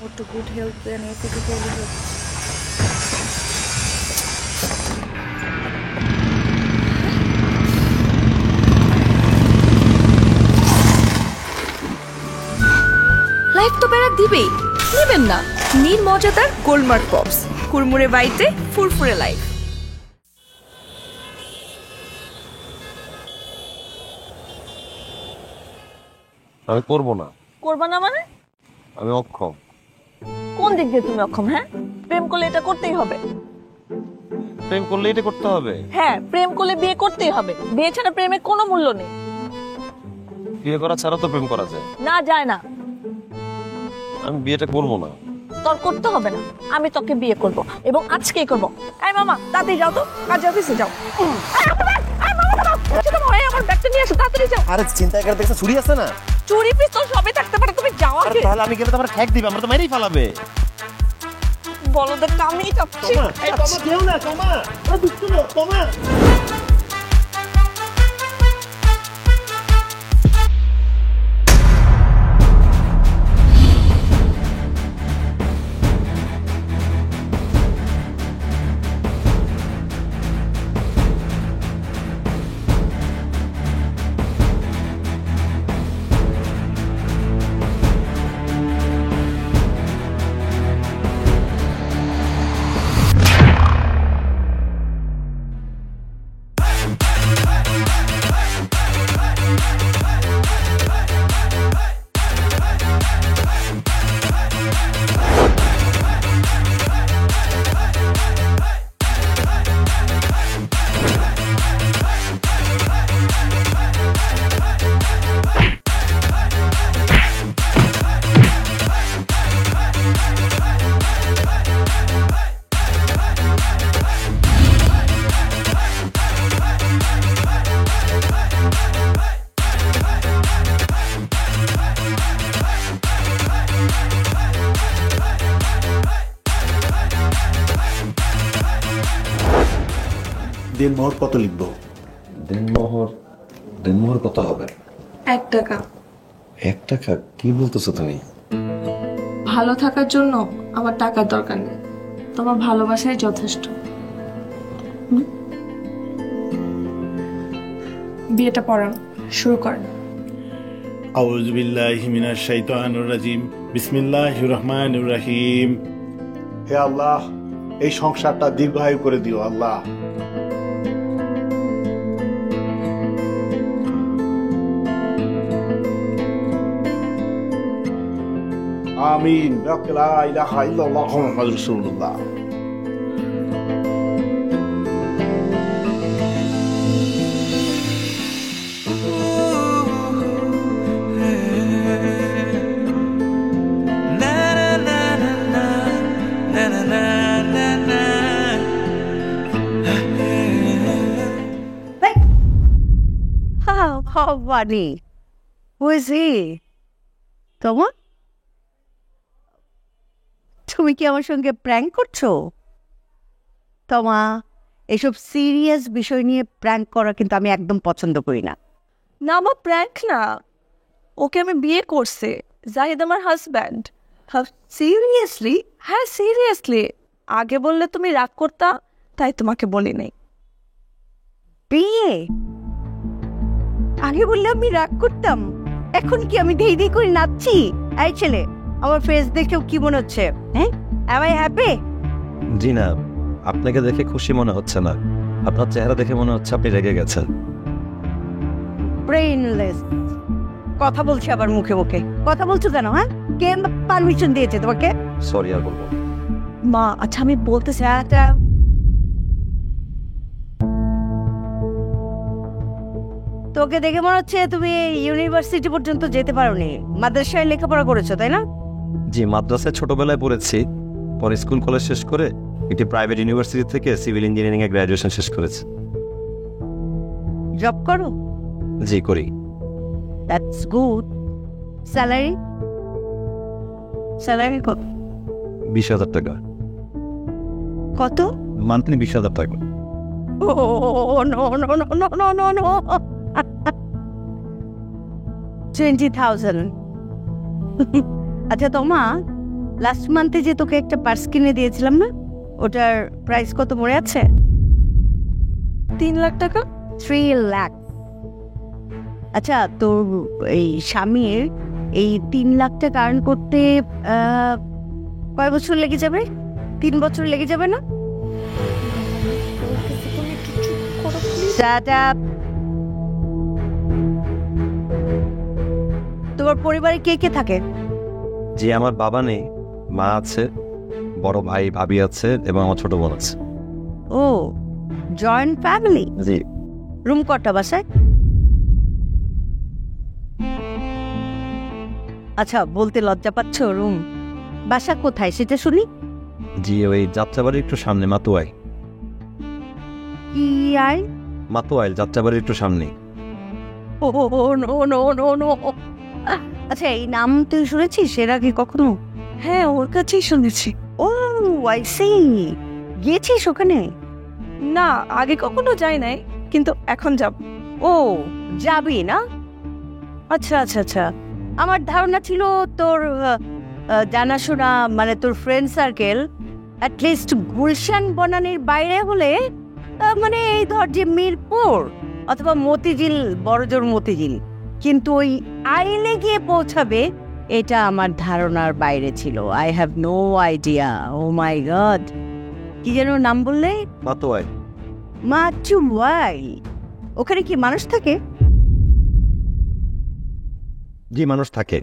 to good health than physically health. Life তো বেড়া দিবেই, নেবেন না? নীল মজাদার গোলমার্ক পপস, কুরমুরে বাইটে ফুরফুরে লাইফ। আমি করবো না। করবা না মানে? আমি অক্ষম। কোন দিক দিয়ে তুমি অক্ষম? হ্যাঁ, প্রেম করলে এটা করতেই হবে। প্রেম করলে এটা করতে হবে? হ্যাঁ, প্রেম করলে বিয়ে করতেই হবে। বিয়ে ছাড়া প্রেমের কোনো মূল্য নেই। বিয়ে করা ছাড়া তো প্রেম করা যায় না, যায় না। আমি বিয়েটা করবো না। তোর করতে হবে না, আমি তোকে বিয়ে করব এবং আজকেই করব। এই মামা, তাড়াতাড়ি যাও তো, কাজে অফিসে যাও। আমার ব্যাগটা নিয়ে আসো, তাড়াতাড়ি যাও। আরে চিন্তা করে দেখছো চুরি আছে না? চুরি পিস্তল সবই থাকতে পারে, তুমি যাও আগে। তাহলে আমি গেলে তো আমার ঠ্যাক দিবে, আমরা তো মেরেই ফেলাবে। বলদের কামই যাচ্ছি। তোমা দেও না, তোমা আরে দুষ্টু না, তোমা। দিনমোহর কত লিখবো? দিনমোহর কত হবে? 1 টাকা। 1 টাকা? কি বলতেছো তুমি? ভালো থাকার জন্য আমার টাকার দরকার নেই, তোমার ভালোবাসাই যথেষ্ট। বিয়েটা পড়ান, শুরু করেন। আউযু বিল্লাহি মিনাশ শাইতানির রাজিম। বিসমিল্লাহির রহমানির রহিম। হে আল্লাহ, এই সংসারটা দীর্ঘায়ু করে দিও আল্লাহ। আমিন। লা ইলাহা ইল্লাল্লাহ মুহাম্মাদুর রাসূলুল্লাহ। How funny. Who is he? তোমার? তুমি কি আমার সঙ্গে প্র্যাঙ্ক করছো? তোমা, এসব সিরিয়াস বিষয় নিয়ে প্র্যাঙ্ক করা কিন্তু আমি একদম পছন্দ করি না। না মা, প্র্যাঙ্ক না, ওকে আমি বিয়ে করছি। জাহিদ আমার হাজব্যান্ড। সিরিয়াসলি? হ্যাঁ, সিরিয়াসলি। আগে বললে তুমি রাগ করতা, তাই তোমাকে বলি নাই। বিয়ে? আগে বললে আমি রাগ করতাম, এখন কি আমি ধেই ধেই করে নাচছি? এই ছেলে, আমার ফেস দেখেও কি মনে হচ্ছে? হ্যাঁ, am I happy? জি না, আপনাকে দেখে খুশি মনে হচ্ছে না, আপনার চেহারা দেখে মনে হচ্ছে আপনি রেগে গেছেন। ব্রেইনলেস। কথা বলছি আবার মুখে মুখে। কথা বলছো কেন? হ্যাঁ, কে পারমিশন দিয়েছে তোমাকে? সরি আর বলবো না। মা, আচ্ছা আমি বলতেছি। তোকে দেখে মনে হচ্ছে তুমি ইউনিভার্সিটি পর্যন্ত যেতে পারোনি, মাদ্রাসায় লেখাপড়া করেছো, তাই না? জি, মাদ্রাসায় ছোটবেলায় পড়েছি, পরে স্কুল কলেজ শেষ করে একটি প্রাইভেট ইউনিভার্সিটি থেকে সিভিল ইঞ্জিনিয়ারিং এ গ্র্যাজুয়েশন শেষ করেছি। জব করো? জি করি। That's good. স্যালারি? স্যালারি কত? 20,000 টাকা। কত? মান্থলি 20,000 টাকা। Oh, no, no, no, no, no, no, no. 20,000. আচ্ছা তোমা, লাস্ট মান্থে যে তোকে একটা পার্স কিনে দিয়েছিলাম না, ওটার প্রাইস কত মনে আছে? 3 লাখ টাকা। 3 লাখ। আচ্ছা, তোর এই স্বামীর এই 3 লাখ টাকা আর্ন করতে কয় বছর লেগে যাবে? 3 বছর লেগে যাবে না? Shut up! তোমার পরিবারে কে কে থাকে? যে আমার বাবা নেই, মা আছে, বড় ভাই ভাবি আছে এবং আমার ছোট বোন আছে। ও, জয়েন্ট ফ্যামিলি। জি। রুম কটা বাসায়? আচ্ছা, বলতে লজ্জা পাচ্ছ রুম? বাসা কোথায় সেটা শুনি। জি, ওই যাত্রাবাড়ির একটু সামনে, মাতুয়াইল। কি আই? মাতুয়াইল যাত্রাবাড়ির একটু সামনে। ও নো নো নো নো। আচ্ছা, এই নাম তুই শুনেছিস এর আগে কখনো? হ্যাঁ, ওর কাছেই শুনেছি। ও, আই সি। গিয়েছিস ওখানে? না, আগে কখনো যাই নাই, কিন্তু এখন যাব। ও, যাবি না? আচ্ছা আচ্ছা আচ্ছা। আমার ধারণা ছিল তোর জানাশোনা, মানে তোর ফ্রেন্ড সার্কেল অ্যাটলিস্ট গুলশান বনানীর বাইরে হলে, মানে এই ধর যে মিরপুর অথবা মতিঝিল, বড়জোর মতিঝিল, কিন্তু ওই আইলে গিয়ে পৌঁছাবে এটা আমার ধারণার বাইরে ছিল। I have no idea. Oh my God, কি যেন নাম বললে? মাতুয়াইল। মাতুয়াইল। ওখানে কি মানুষ থাকে? জি, মানুষ থাকে।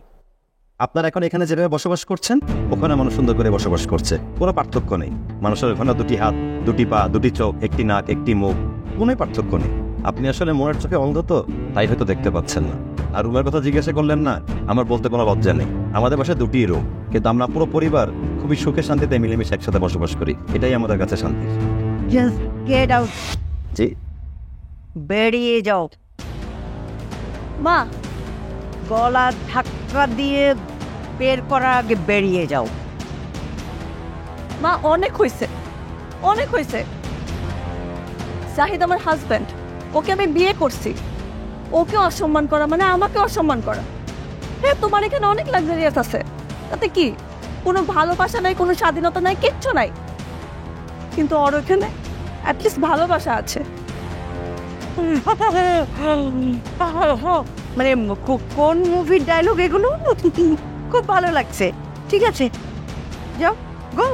আপনারা এখন এখানে যেভাবে বসবাস করছেন, ওখানে মানুষ সুন্দর করে বসবাস করছে, কোনো পার্থক্য নেই। মানুষের ওখানে 2টি হাত, 2টি পা, 2টি চোখ, 1টি নাক, 1টি মুখ, কোনো পার্থক্য নেই। আপনি আসলে মনের চোখে অন্ধ, তো তাই হয়তো দেখতে পাচ্ছেন না। আর রুমের কথা জিজ্ঞাসা করলেন না, আমার বলতে কোনো লজ্জা নেই। আমাদের বাসায় 2টি রুম, কিন্তু আমরা পুরো পরিবার খুবই সুখে শান্তিতে মিলেমিশে একসাথে বসবাস করি। এটাই আমাদের কাছে শান্তি। Just get out. জি। বেরিয়ে যাও। মা, গলা ধাক্কা দিয়ে বের করার আগে বেরিয়ে যাও। মা, অনেক হয়েছে, অনেক হয়েছে। জাহিদ আমার হাজব্যান্ড, ওকে আমি বিয়ে করছি। ওকে অসম্মান করা মানে আমাকে অসম্মান করা। হ্যাঁ, তোমার এখানে অনেক লাক্সারিয়াস আছে, তাতে কি? কোনো ভালোবাসা নাই, কোনো স্বাধীনতা নাই, কিচ্ছু নাই। কিন্তু ওর ওখানে অ্যাটলিস্ট ভালোবাসা আছে। মানে কোন মুভির ডায়লগ এগুলো? খুব ভালো লাগছে। ঠিক আছে, যাও, গো।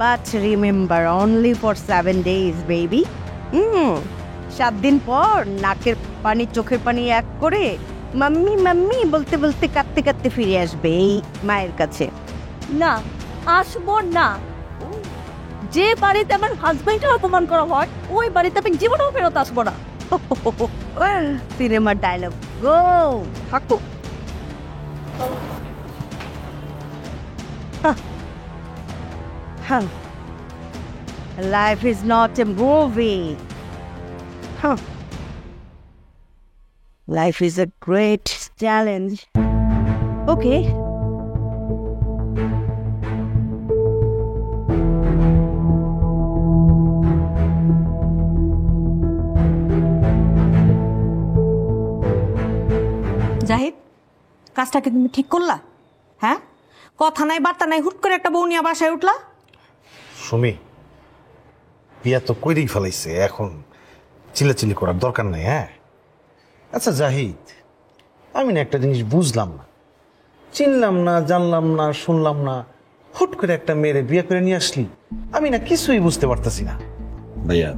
But remember, only for 7 days, baby. 7 দিন পর নাকের পানি চোখের পানি এক করে মাম্মি মাম্মি বলতে বলতে কাঁদতে কাঁদতে ফিরে আসবে এই মায়ের কাছে। না, আসবো না। যে বাড়িতে আমার হাজবেন্ডের অপমান করা হয়, ওই বাড়িতে আমি জীবনেও ফেরত আসবো না। সিনেমার ডায়লগ। গো, থাকো। Life is not a movie. Life is a great challenge. Okay. Zahid, কাজটাকে তুমি ঠিক করলা? হ্যাঁ, কথা নাই বার্তা নাই, হুট করে একটা বউ নিয়ে বাসায় উঠলা। সুমি, বিয়া তো কইরেই ফেলাইছে, এখন চিল্লাচিল্লি করার দরকার নেই। হ্যাঁ, আচ্ছা জাহিদ, আমি না একটা জিনিস বুঝলাম না, চিনলাম না, জানলাম না, শুনলাম না, হুট করে একটা মেয়েরে বিয়ে করে নিয়ে আসলি। আমি না কিছুই বুঝতে পারতেছি না। ভাইয়া,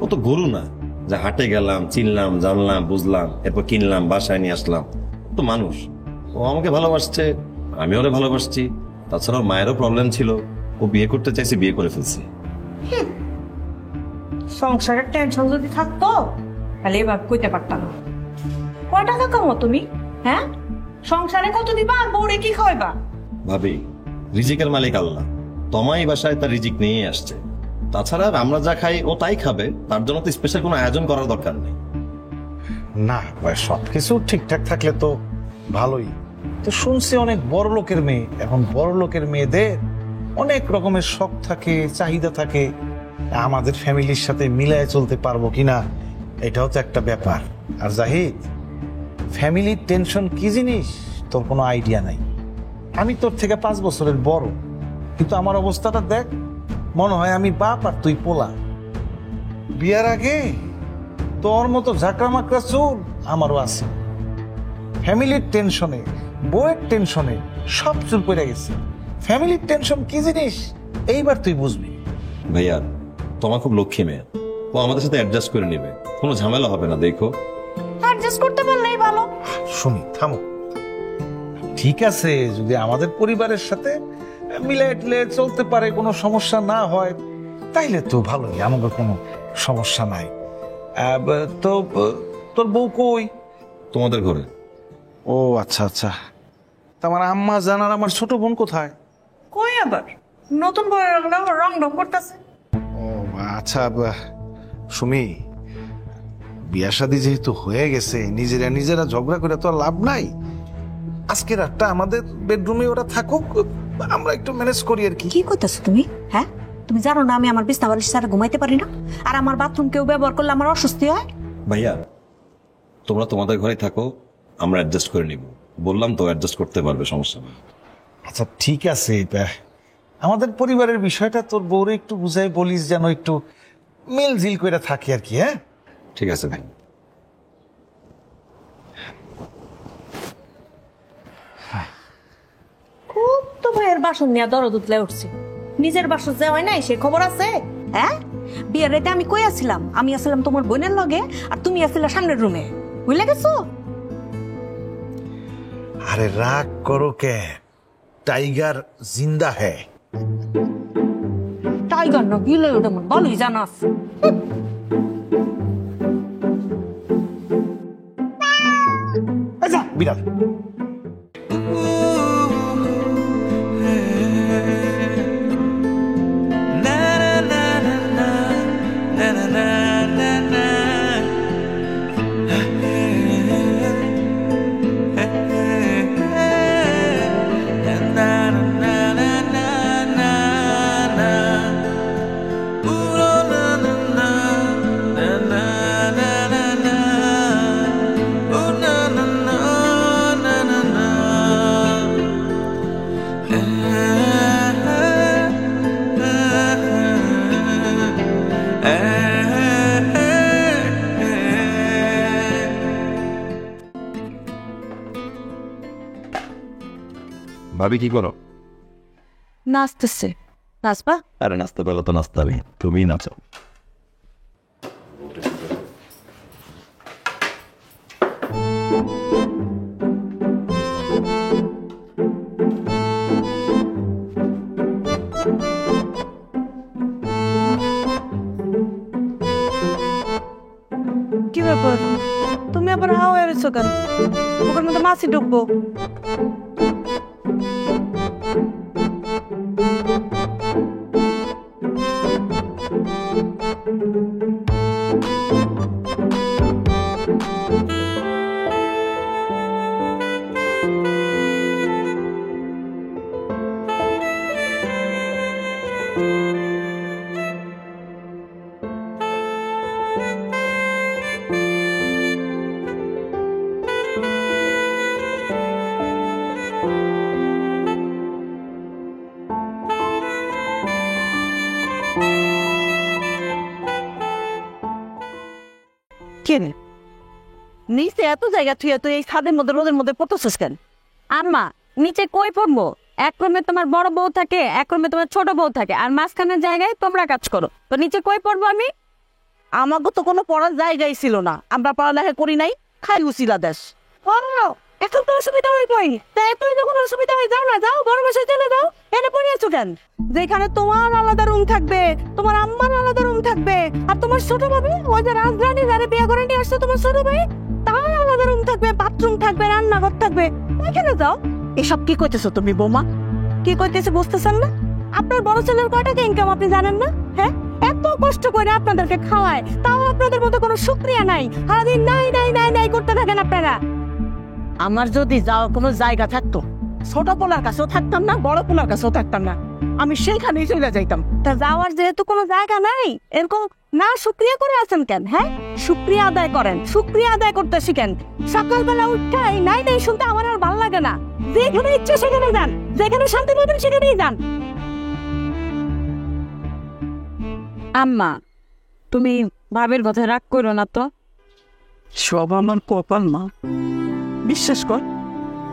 ও তো গরু না যে হাটে গেলাম, চিনলাম, জানলাম, বুঝলাম, এরপর কিনলাম, বাসায় নিয়ে আসলাম। ও তো মানুষ, ও আমাকে ভালোবাসছে, আমি ওরে ভালোবাসছি। তাছাড়া ওর মায়েরও প্রবলেম ছিল, ও বিয়ে করতে চাইছে, বিয়ে করে ফেলছি। সংসারের টেনশন যদি থাকতো তাহলে এবার কইতে পারতাম না। কয় টাকা কামো তুমি? হ্যাঁ, সংসারে কত দিবা আর বউরে কি খাওয়াইবা? ভাবি, রিজিকের মালিক আল্লাহ, তোমাই বাসায় তার রিজিক নিয়ে আসছে। তাছাড়া আমরা যা খাই ও তাই খাবে, তার জন্য তো স্পেশাল কোনো আয়োজন করার দরকার নেই। না ভাই, সবকিছু ঠিকঠাক থাকলে তো ভালোই। তো শুনছি অনেক বড় লোকের মেয়ে, এখন বড় লোকের মেয়েদের অনেক রকমের শখ থাকে, চাহিদা থাকে। আমাদের ফ্যামিলির সাথে মিলায় চলতে পারবো কিনা এটাও তো একটা ব্যাপার। আর জাহিদ, ফ্যামিলির টেনশন কি জিনিস তোর কোনো আইডিয়া নাই। আমি তোর থেকে 5 বছরের বড়, কিন্তু আমার অবস্থাটা দেখ, মনে হয় আমি বাপ আর তুই পোলা। বিয়ার আগে তোর মতো ঝাঁকড়া মাকড়া চুল আমারও আছে। ফ্যামিলির টেনশনে, বউয়ের টেনশনে সব চুল পড়ে গেছে। ফ্যামিলির টেনশন কি জিনিস এইবার তুই বুঝবি। ভাইয়া তোমার খুব লক্ষ্মী মেয়ে, ও আমাদের সাথে অ্যাডজাস্ট করে নেবে, কোনো ঝামেলা হবে না। দেখো অ্যাডজাস্ট করতে পারলেই ভালো। শুনি, থামো। ঠিক আছে, যদি আমাদের পরিবারের সাথে মিলাই টিলে চলতে পারে, কোনো সমস্যা না হয়, তাইলে তো ভালোই, আমাদের কোনো সমস্যা নাই। তো তোর বউ কই? তোমাদের ঘরে। ও আচ্ছা আচ্ছা, তোমার আম্মা জানার আমার ছোট বোন কোথায়? কই আবার নতুন বউয়ের রং রং করতেছে। ও আচ্ছা সুমি, বিয়া শাদী যেহেতু হয়ে গেছে, নিজেরা ঝগড়া করে তো আর লাভ নাই। আজকে রাতটা আমাদের বেডরুমে ওরা থাকুক, আমরা একটু ম্যানেজ করি আর কি। কি করতেছো তুমি? হ্যাঁ, তুমি জানো না আমি আমার বিছনা বালিশ ছাড়া ঘুমাইতে পারি না, আর আমার বাথরুম কেউ ব্যবহার করলে আমার অস্বস্তি হয়। ভাইয়া তোমরা তোমাদের ঘরেই থাকো, আমরা অ্যাডজাস্ট করে নিব। বললাম তো অ্যাডজাস্ট করতে পারবে, সমস্যা নেই। আচ্ছা ঠিক আছে, আমাদের পরিবারের বিষয়টা তোর বউরে একটু বুঝাই বলিস, যেন একটু মিল জিল করে থাকে আর কি। হ্যাঁ ঠিক আছে ভাই। খুব তো ভাইয়ের বাসন নিয়ে দরদ উতলে উঠছে, নিজের বাসন যে হয় নাই সে খবর আছে? হ্যাঁ, বিয়ের রাতে আমি কই আছিলাম? আমি আসলাম তোমার বোনের লগে, আর তুমি আসলে সামনের রুমে। বুঝলে গেছো? আরে রাগ করো কে, টাইগার জিন্দা হ্যাঁ। টাইগার না গিলে ওটা মন ভালোই জানাস। আচ্ছা বিড়াল। ভাবি কি করো? নাচতেছে। নাচবা? আরে নাচতে পারলো তো নাচতে হবে, তুমি নাচো। কি ব্যাপার, তুমি আবার হাওয়া এসেছো কেন? ওখানে মধ্যে মাছি ঢুকবো। কেনে নিচে এত জায়গা তুই তুই এই ছাদের মধ্যে রোদের মধ্যে পড়তেছিস কেন? আম্মা নিচে কই পড়বো? এক রুমে তোমার বড় বউ থাকে, এক রুমে তোমার ছোট বউ থাকে, আর মাঝখানের জায়গায় তোমরা কাজ করো। তো নিচে কই পড়বো আমি? আমাকে তো কোনো পড়ার জায়গায় ছিল না, আমরা পড়ালেখা করি নাই, খাই উচিলা দেশ। এখন তো অসুবিধা হয়ে পড়ি, তাই তুই যখন অসুবিধা হয়ে যাও না, যাও বড় বাসায় চলে যাও। এনে পড়িয়েছো কেন? যেখানে তোমার আলাদা রুম থাকবে, তোমার আম্মার আলাদা রুম থাকবে, আর তোমার ছোট ভাবি ওই যে রাজধানী যারা বিয়ে করে নিয়ে আসছে তোমার ছোট ভাই, তার আলাদা রুম থাকবে, বাথরুম থাকবে, রান্নাঘর থাকবে, ওইখানে যাও। এসব কি কইতেছো তুমি বৌমা? কি কইতেছে বুঝতেছেন না? আপনার বড় ছেলের কয় টাকা ইনকাম আপনি জানেন না? হ্যাঁ, এত কষ্ট করে আপনাদেরকে খাওয়ায়, তাও আপনাদের মতো কোনো শুকরিয়া নাই। সারাদিন নাই নাই নাই নাই করতে থাকেন আপনারা। আমার যদি যাওয়ার কোনো জায়গা থাকতো, ছোট পোলার কাছেও থাকতাম না, বড় পোলার কাছেও থাকতাম না, আমি সেইখানেই চলে যাইতাম। তা যাওয়ার যেহেতু কোনো জায়গা নাই, এরকম না শুকরিয়া করে আছেন কেন? হ্যাঁ, শুকরিয়া আদায় করেন, শুকরিয়া আদায় করতে শিখেন। সকালবেলা উঠাই নাই নাই শুনতে আমার আর ভালো লাগে না। যেখানে ইচ্ছে সেখানে যান, যেখানে শান্তি পাবেন সেখানেই যান। আম্মা তুমি ভাবের কথা রাগ করো না তো। সব আমার কপাল মা, বিশ্বাস কর,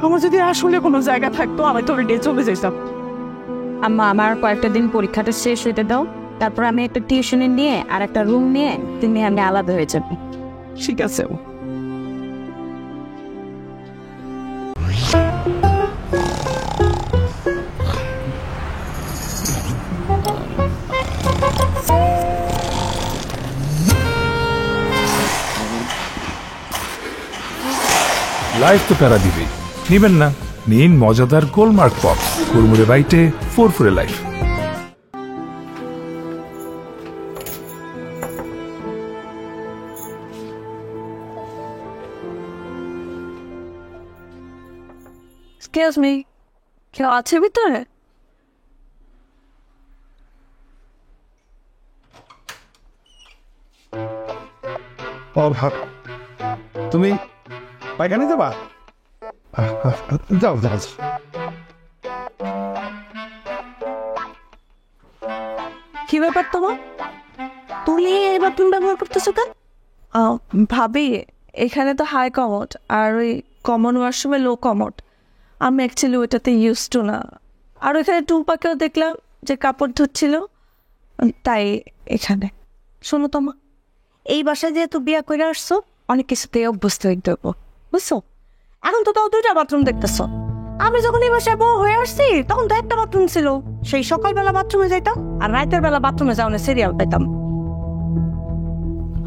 আমার যদি আসলে কোনো জায়গা থাকতো আমি তোর নিয়ে চলে যেতাম। আম্মা আমার কয়েকটা দিন পরীক্ষাটা শেষ হতে দাও, তারপর আমি একটা টিউশনে নিয়ে আর একটা রুম নিয়ে তুমি আমি আলাদা হয়ে যাবে। ঠিক আছে। লাইফ তো প্যারা দিবেই, নিবেন না? নিন মজাদার গোলমার্ক পপস, কুরমুরে বাইটে ফুরফুরে লাইফ। এক্সকিউজ মি, কেউ আছে ভিতরে? তুমি পায়খানা যাবা? যাও যাও। কি ব্যাপার তোমার? তুমি এই বাথরুম ব্যবহার করতেছো কেন? ভাবি, এখানে তো হাই কমোড আর ওই কমন ওয়াশরুমে লো কমোড। আমি অ্যাকচুয়ালি ওইটাতে ইউজ টু না। আর ওইখানে টুম্পাকেও দেখলাম যে কাপড় ধুচ্ছিল, তাই এখানে। শোনো তোমা, এই বাসায় যেহেতু বিয়া করে আসছো, অনেক কিছুতে অভ্যস্ত হইতে হবো, বুঝছো? এখন তো তাও 2টা বাথরুম দেখতেছ। আমি যখন এই বাসায় বউ হয়ে আসছি তখন তো একটা বাথরুম ছিল। সেই সকালবেলা বাথরুমে যাইতাম আর রাতের বেলা বাথরুমে যাওয়ার সিরিয়াল পাইতাম।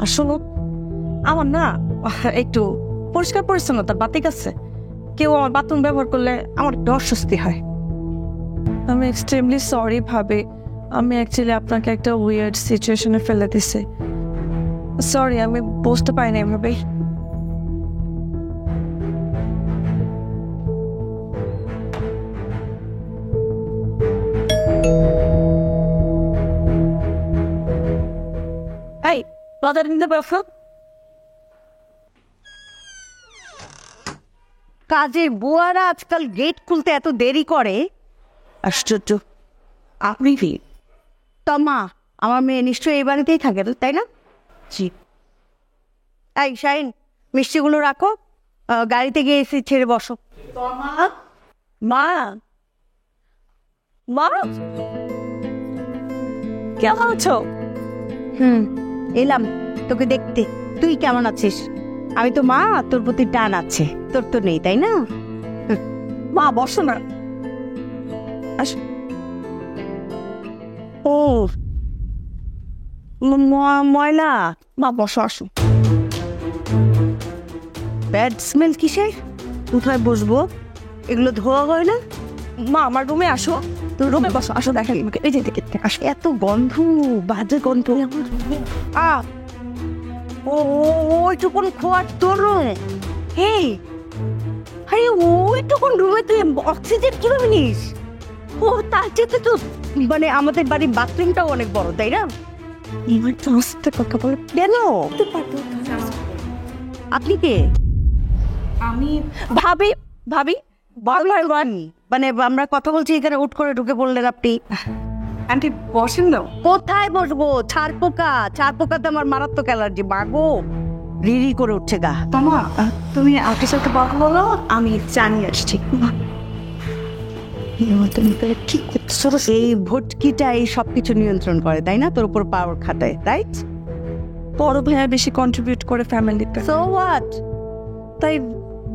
আর শোনো, আমার না একটু পরিষ্কার পরিচ্ছন্নতার বাতিক আছে। কেউ আমার বাথরুম ব্যবহার করলে আমার একটু অস্বস্তি হয়। আমি এক্সট্রিমলি সরি ভাবি, আমি অ্যাকচুয়ালি আপনাকে একটা উইয়ার্ড সিচুয়েশনে ফেলে দিছি। সরি, আমি বুঝতে পারি না এভাবে। এই বাজার নিতে পারছো? কাজের বুয়ারা আজকাল গেট খুলতে এত দেরি করে, আশ্চর্য। আপনি কি তমা? আমার মেয়ে নিশ্চয়ই এই বাড়িতেই থাকে, তাই না? জি। এই শাইন, মিষ্টিগুলো রাখো, গাড়িতে গিয়ে এসে ছেড়ে বসো। মা, মা, কেমন আছো? এলাম তোকে দেখতে। তুই কেমন আছিস? আমি তো মা, তোর প্রতি টান আছে, তোর তো নেই, তাই না? মা বসো না। ও ময়লা। মা বসো, আসো। ব্যাড স্মেল কিসের? কোথায় বসবো? এগুলো ধোয়া হয় না? মা আমার রুমে আসো, তো রুমে বসো, আসো দেখা এই যে দেখে আসো। এত গন্ধ, বাজে গন্ধ। ওইটুকুন খোয়ার তোর রুম? হে, আরে ওইটুকুন রুমে তুই অক্সিজেন কিভাবে নিস? ও তার চেয়ে তো মানে আমাদের বাড়ির বাথরুমটাও অনেক বড়, তাই না? এবার তো আস্তে কথা বলে। কেন? আপনি কে? আমি ভাবি। ভাবি মানে আমরা কথা বলছি, এখানে উঠ করে ঢুকে পড়লেন আপনি। আন্টি বসেন না। কোথায় বসবো? ছাড় পোকাতে আমার মারাত্মক অ্যালার্জি। বাগো রিরি করে উঠছে গা। মামা, তুমি আন্টির সাথে কথা বলো, আমি জানিয়ে আসছি। এই ভটকিটা এই সবকিছু নিয়ন্ত্রণ করে, তাই না? তোর উপর পাওয়ার খাটায়, রাইট? বড় ভাইয়া বেশি কন্ট্রিবিউট করে ফ্যামিলিতে, সো হোয়াট? তাই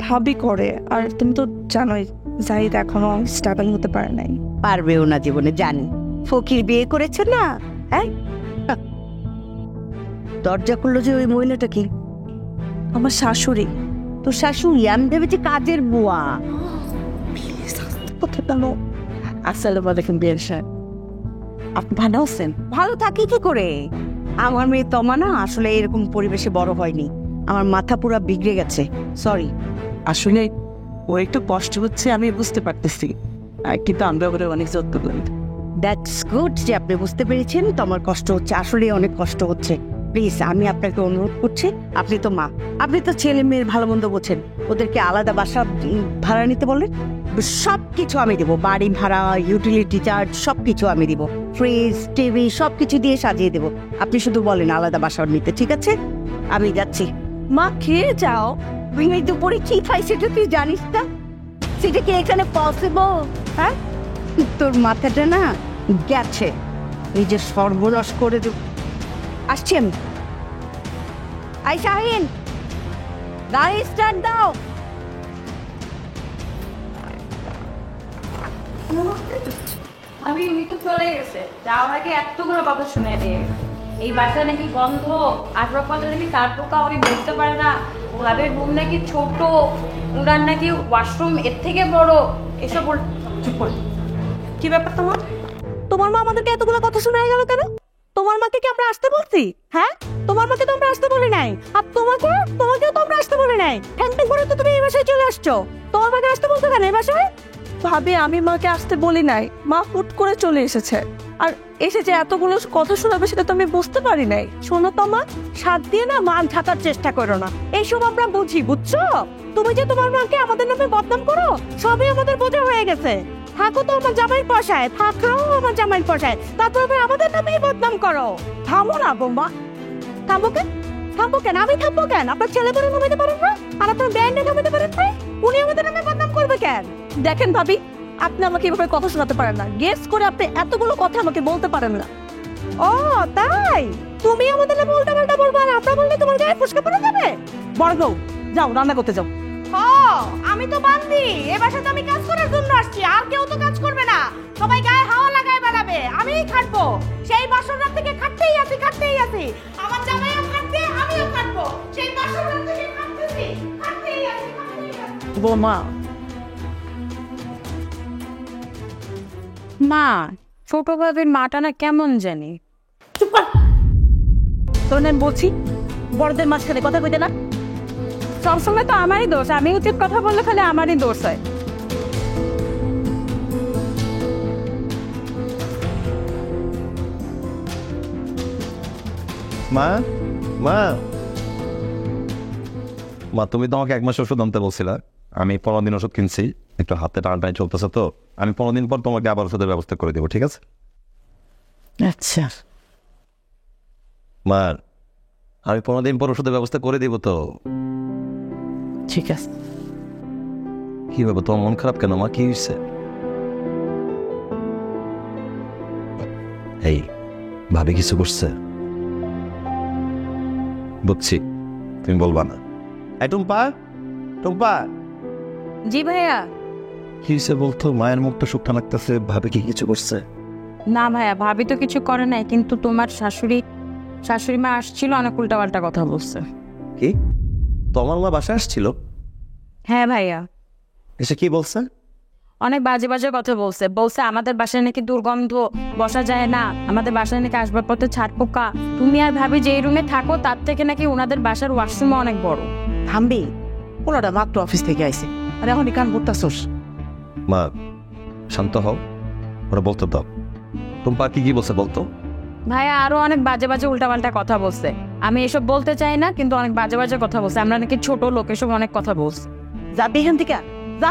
ভাবি করে। আর তুমি তো জানোই জাহিদ এখনো স্টেবল হতে পারে নাই। পারবেও না জীবনে, জানি। ফকির বিয়ে করেছে না? হ্যাঁ, দরজা খুললো যে ওই মহিলাটা কি? আমার শাশুড়ি। তো শাশুড়ি? আমি ভেবেছি কাজের বুয়া। আসসালামু আলাইকুম বিয়ের সাহেব, আপনি ভালো আছেন? ভালো থাকি কি করে? আমার মেয়ে তমা না আসলে এরকম পরিবেশে বড় হয়নি। আমার মাথা পুরো বিগড়ে গেছে, সরি। আসলে ও একটু কষ্ট হচ্ছে, আমি বুঝতে পারতেছি, কিন্তু আমরা ওরে অনেক যত্ন করি। দ্যাটস গুড যে আপনি বুঝতে পেরেছেন তোমার কষ্ট হচ্ছে, আসলে অনেক কষ্ট হচ্ছে। প্লিজ আমি আপনাকে অনুরোধ করছি, আপনি তো মা, আপনি তো ছেলে মেয়ের ভালো মন্দ বোঝেন, ওদেরকে আলাদা বাসা ভাড়া নিতে বলেন। সব কিছু আমি দেবো, বাড়ি ভাড়া, ইউটিলিটি চার্জ সব কিছু আমি দিব। ফ্রিজ টিভি সবকিছু দিয়ে সাজিয়ে দেবো। আপনি শুধু বলেন আলাদা বাসা নিতে, ঠিক আছে? আমি যাচ্ছি। মা খেয়ে যাও। তুই এই দুপুরে কি খাই সেটা তুই জানিস না? সেটা কি এখানে পসিবল? হ্যাঁ, তোর মাথাটা না গেছে। এই যে সর্বনাশ করে দেব। আসছি আমি। আই শাহিন, গাড়ি স্টার্ট দাও। আমি তো চলে গেছে, যাওয়ার আগে এতগুলো কথা শুনে দিয়ে এই বাসায় নাকি গন্ধ, আসবাবপত্র নাকি তার পোকা, উনি বুঝতে পারে না, ওনাদের রুম নাকি ছোট, ওনার নাকি ওয়াশরুম এর থেকে বড়, এসব চুপ করে। কি ব্যাপার তোমার? তোমার মা আমাদেরকে এতগুলো কথা শোনায় গেল কেন? তোমার মাকে কি আমরা আসতে বলছি? হ্যাঁ, তোমার মাকে তো আমরা আসতে বলি নাই। আর তোমাকেও তো আমরা আসতে বলি নাই। ঠ্যাং করে তো তুমি এই বাসায় চলে আসছো। তোমার মাকে আসতে বলছো কেন এই বাসায়? ভাবি আমি মাকে আসতে বলি নাই, মা হুট করে চলে এসেছে। আর এসে যে এতগুলো কথা শোনাবে সেটা তো আমি বুঝতে পারি নাই। শোনো তো মা, সাত দিয়ে না মান থাকার চেষ্টা করো না। এইসব আমরা বুঝি, বুঝছো? তুমি যে তোমার মাকে আমাদের নামে বদনাম করো, সবই আমাদের বোঝা হয়ে গেছে। থাকো তো আমার জামাইয়ের পয়সায়, থাকো আমার জামাইয়ের পয়সায়, তারপরে আমাদের নামেই বদনাম করো। থামো না বোমা। থামবো কেন? আমি থামবো কেন? আপনার ছেলে বলে নামাইতে পারেন না, আর আপনার ব্যান্ডে নামাইতে পারেন না, উনি আমাদের নামে বদনাম করবে কেন? দেখেন ভাবি, আপনি আমাকে এভাবে কথা শোনাতে পারেন না। গেস করে আপনি এতগুলো কথা আমাকে বলতে পারেন না। ও তাই? তুমি আমাদের নামে উল্টাপাল্টা বলবো, আর আমরা বললে তোমার গায়ে ফুসকা পড়ে যাবে? বড় বউ, যাও রান্না করতে যাও। আমি তো বান্দি, এ বাসায় তো আমি কাজ করার জন্য আসছি, আর কেউ তো কাজ করবে না। সবাই গায়ে হাওয়া লাগায় বেড়াবে, আমিই খাটবো। সেই বাসর রাত থেকে খাটতেই আছি। আমার জামাইও খাটবে, আমিও খাটবো। সেই বাসর রাত থেকে খাটতেই আছি। বৌমা, মা, ছোট ভাবির মাটা না কেমন জানি। শোনেন বলছি, বড়দের মাঝখানে কথা কইতে না। সবসময় তো আমারই দোষ, আমি উচিত কথা বললে খালি আমারই দোষ হয়। মা মা মা, তুমি তো আমাকে 1 মাস ওষুধ আনতে বলছিলা। আমি 15 দিন ওষুধ কিনছি, একটু হাতে টানটাই চলতেছে, তো আমি 15 দিন পর তোমাকে আবার ওষুধের ব্যবস্থা করে দেবো, ঠিক আছে? আচ্ছা মা, আমি 15 দিন পর ওষুধের ব্যবস্থা করে দিব তো। ঠিক আছে। কি ব্যাপার, তোমার মন খারাপ কেন মা? কি হয়েছে? এই ভাবি কিছু করছে? বুঝছি, তুমি বলবা না। এই টুম্পা, জি ভাইয়া। কি হয়েছে বলতো? মায়ের মুখটা শুকনা লাগতেছে, ভাবি কি কিছু করছে? না ভাইয়া, ভাবি তো কিছু করে নাই, কিন্তু তোমার শাশুড়ি মা আসছিল, অনেক উল্টাপাল্টা কথা বলছে। কি, তোমার মা বাসায় আসছিল? হ্যাঁ ভাইয়া। এসে কি বলছে? অনেক বাজে বাজে কথা বলছে আমাদের বাসায় নাকি দুর্গন্ধ, বসা যায় না, আমাদের বাসায় নাকি আসবাবপত্রে ছাড় পোকা, তুমি আর ভাবি যে রুমে থাকো তার থেকে নাকি ওনাদের বাসার ওয়াশরুম অনেক বড়। থামবি, ওনারা মাত্র অফিস থেকে আইছে, আর এখন কান ভরতাছোস। মা শান্ত হও, ওরা বলতে দাও। টুম্পা কি বলছে বলতো? ভাইয়া আরো অনেক বাজে বাজে উল্টাপাল্টা কথা বলছে। আমি এসব বলতে চাই না, কিন্তু অনেক বাজে বাজে কথা বলছে। আমরা নাকি ছোট লোক, এসব অনেক কথা বলছে। যাবি এখান থেকে, যা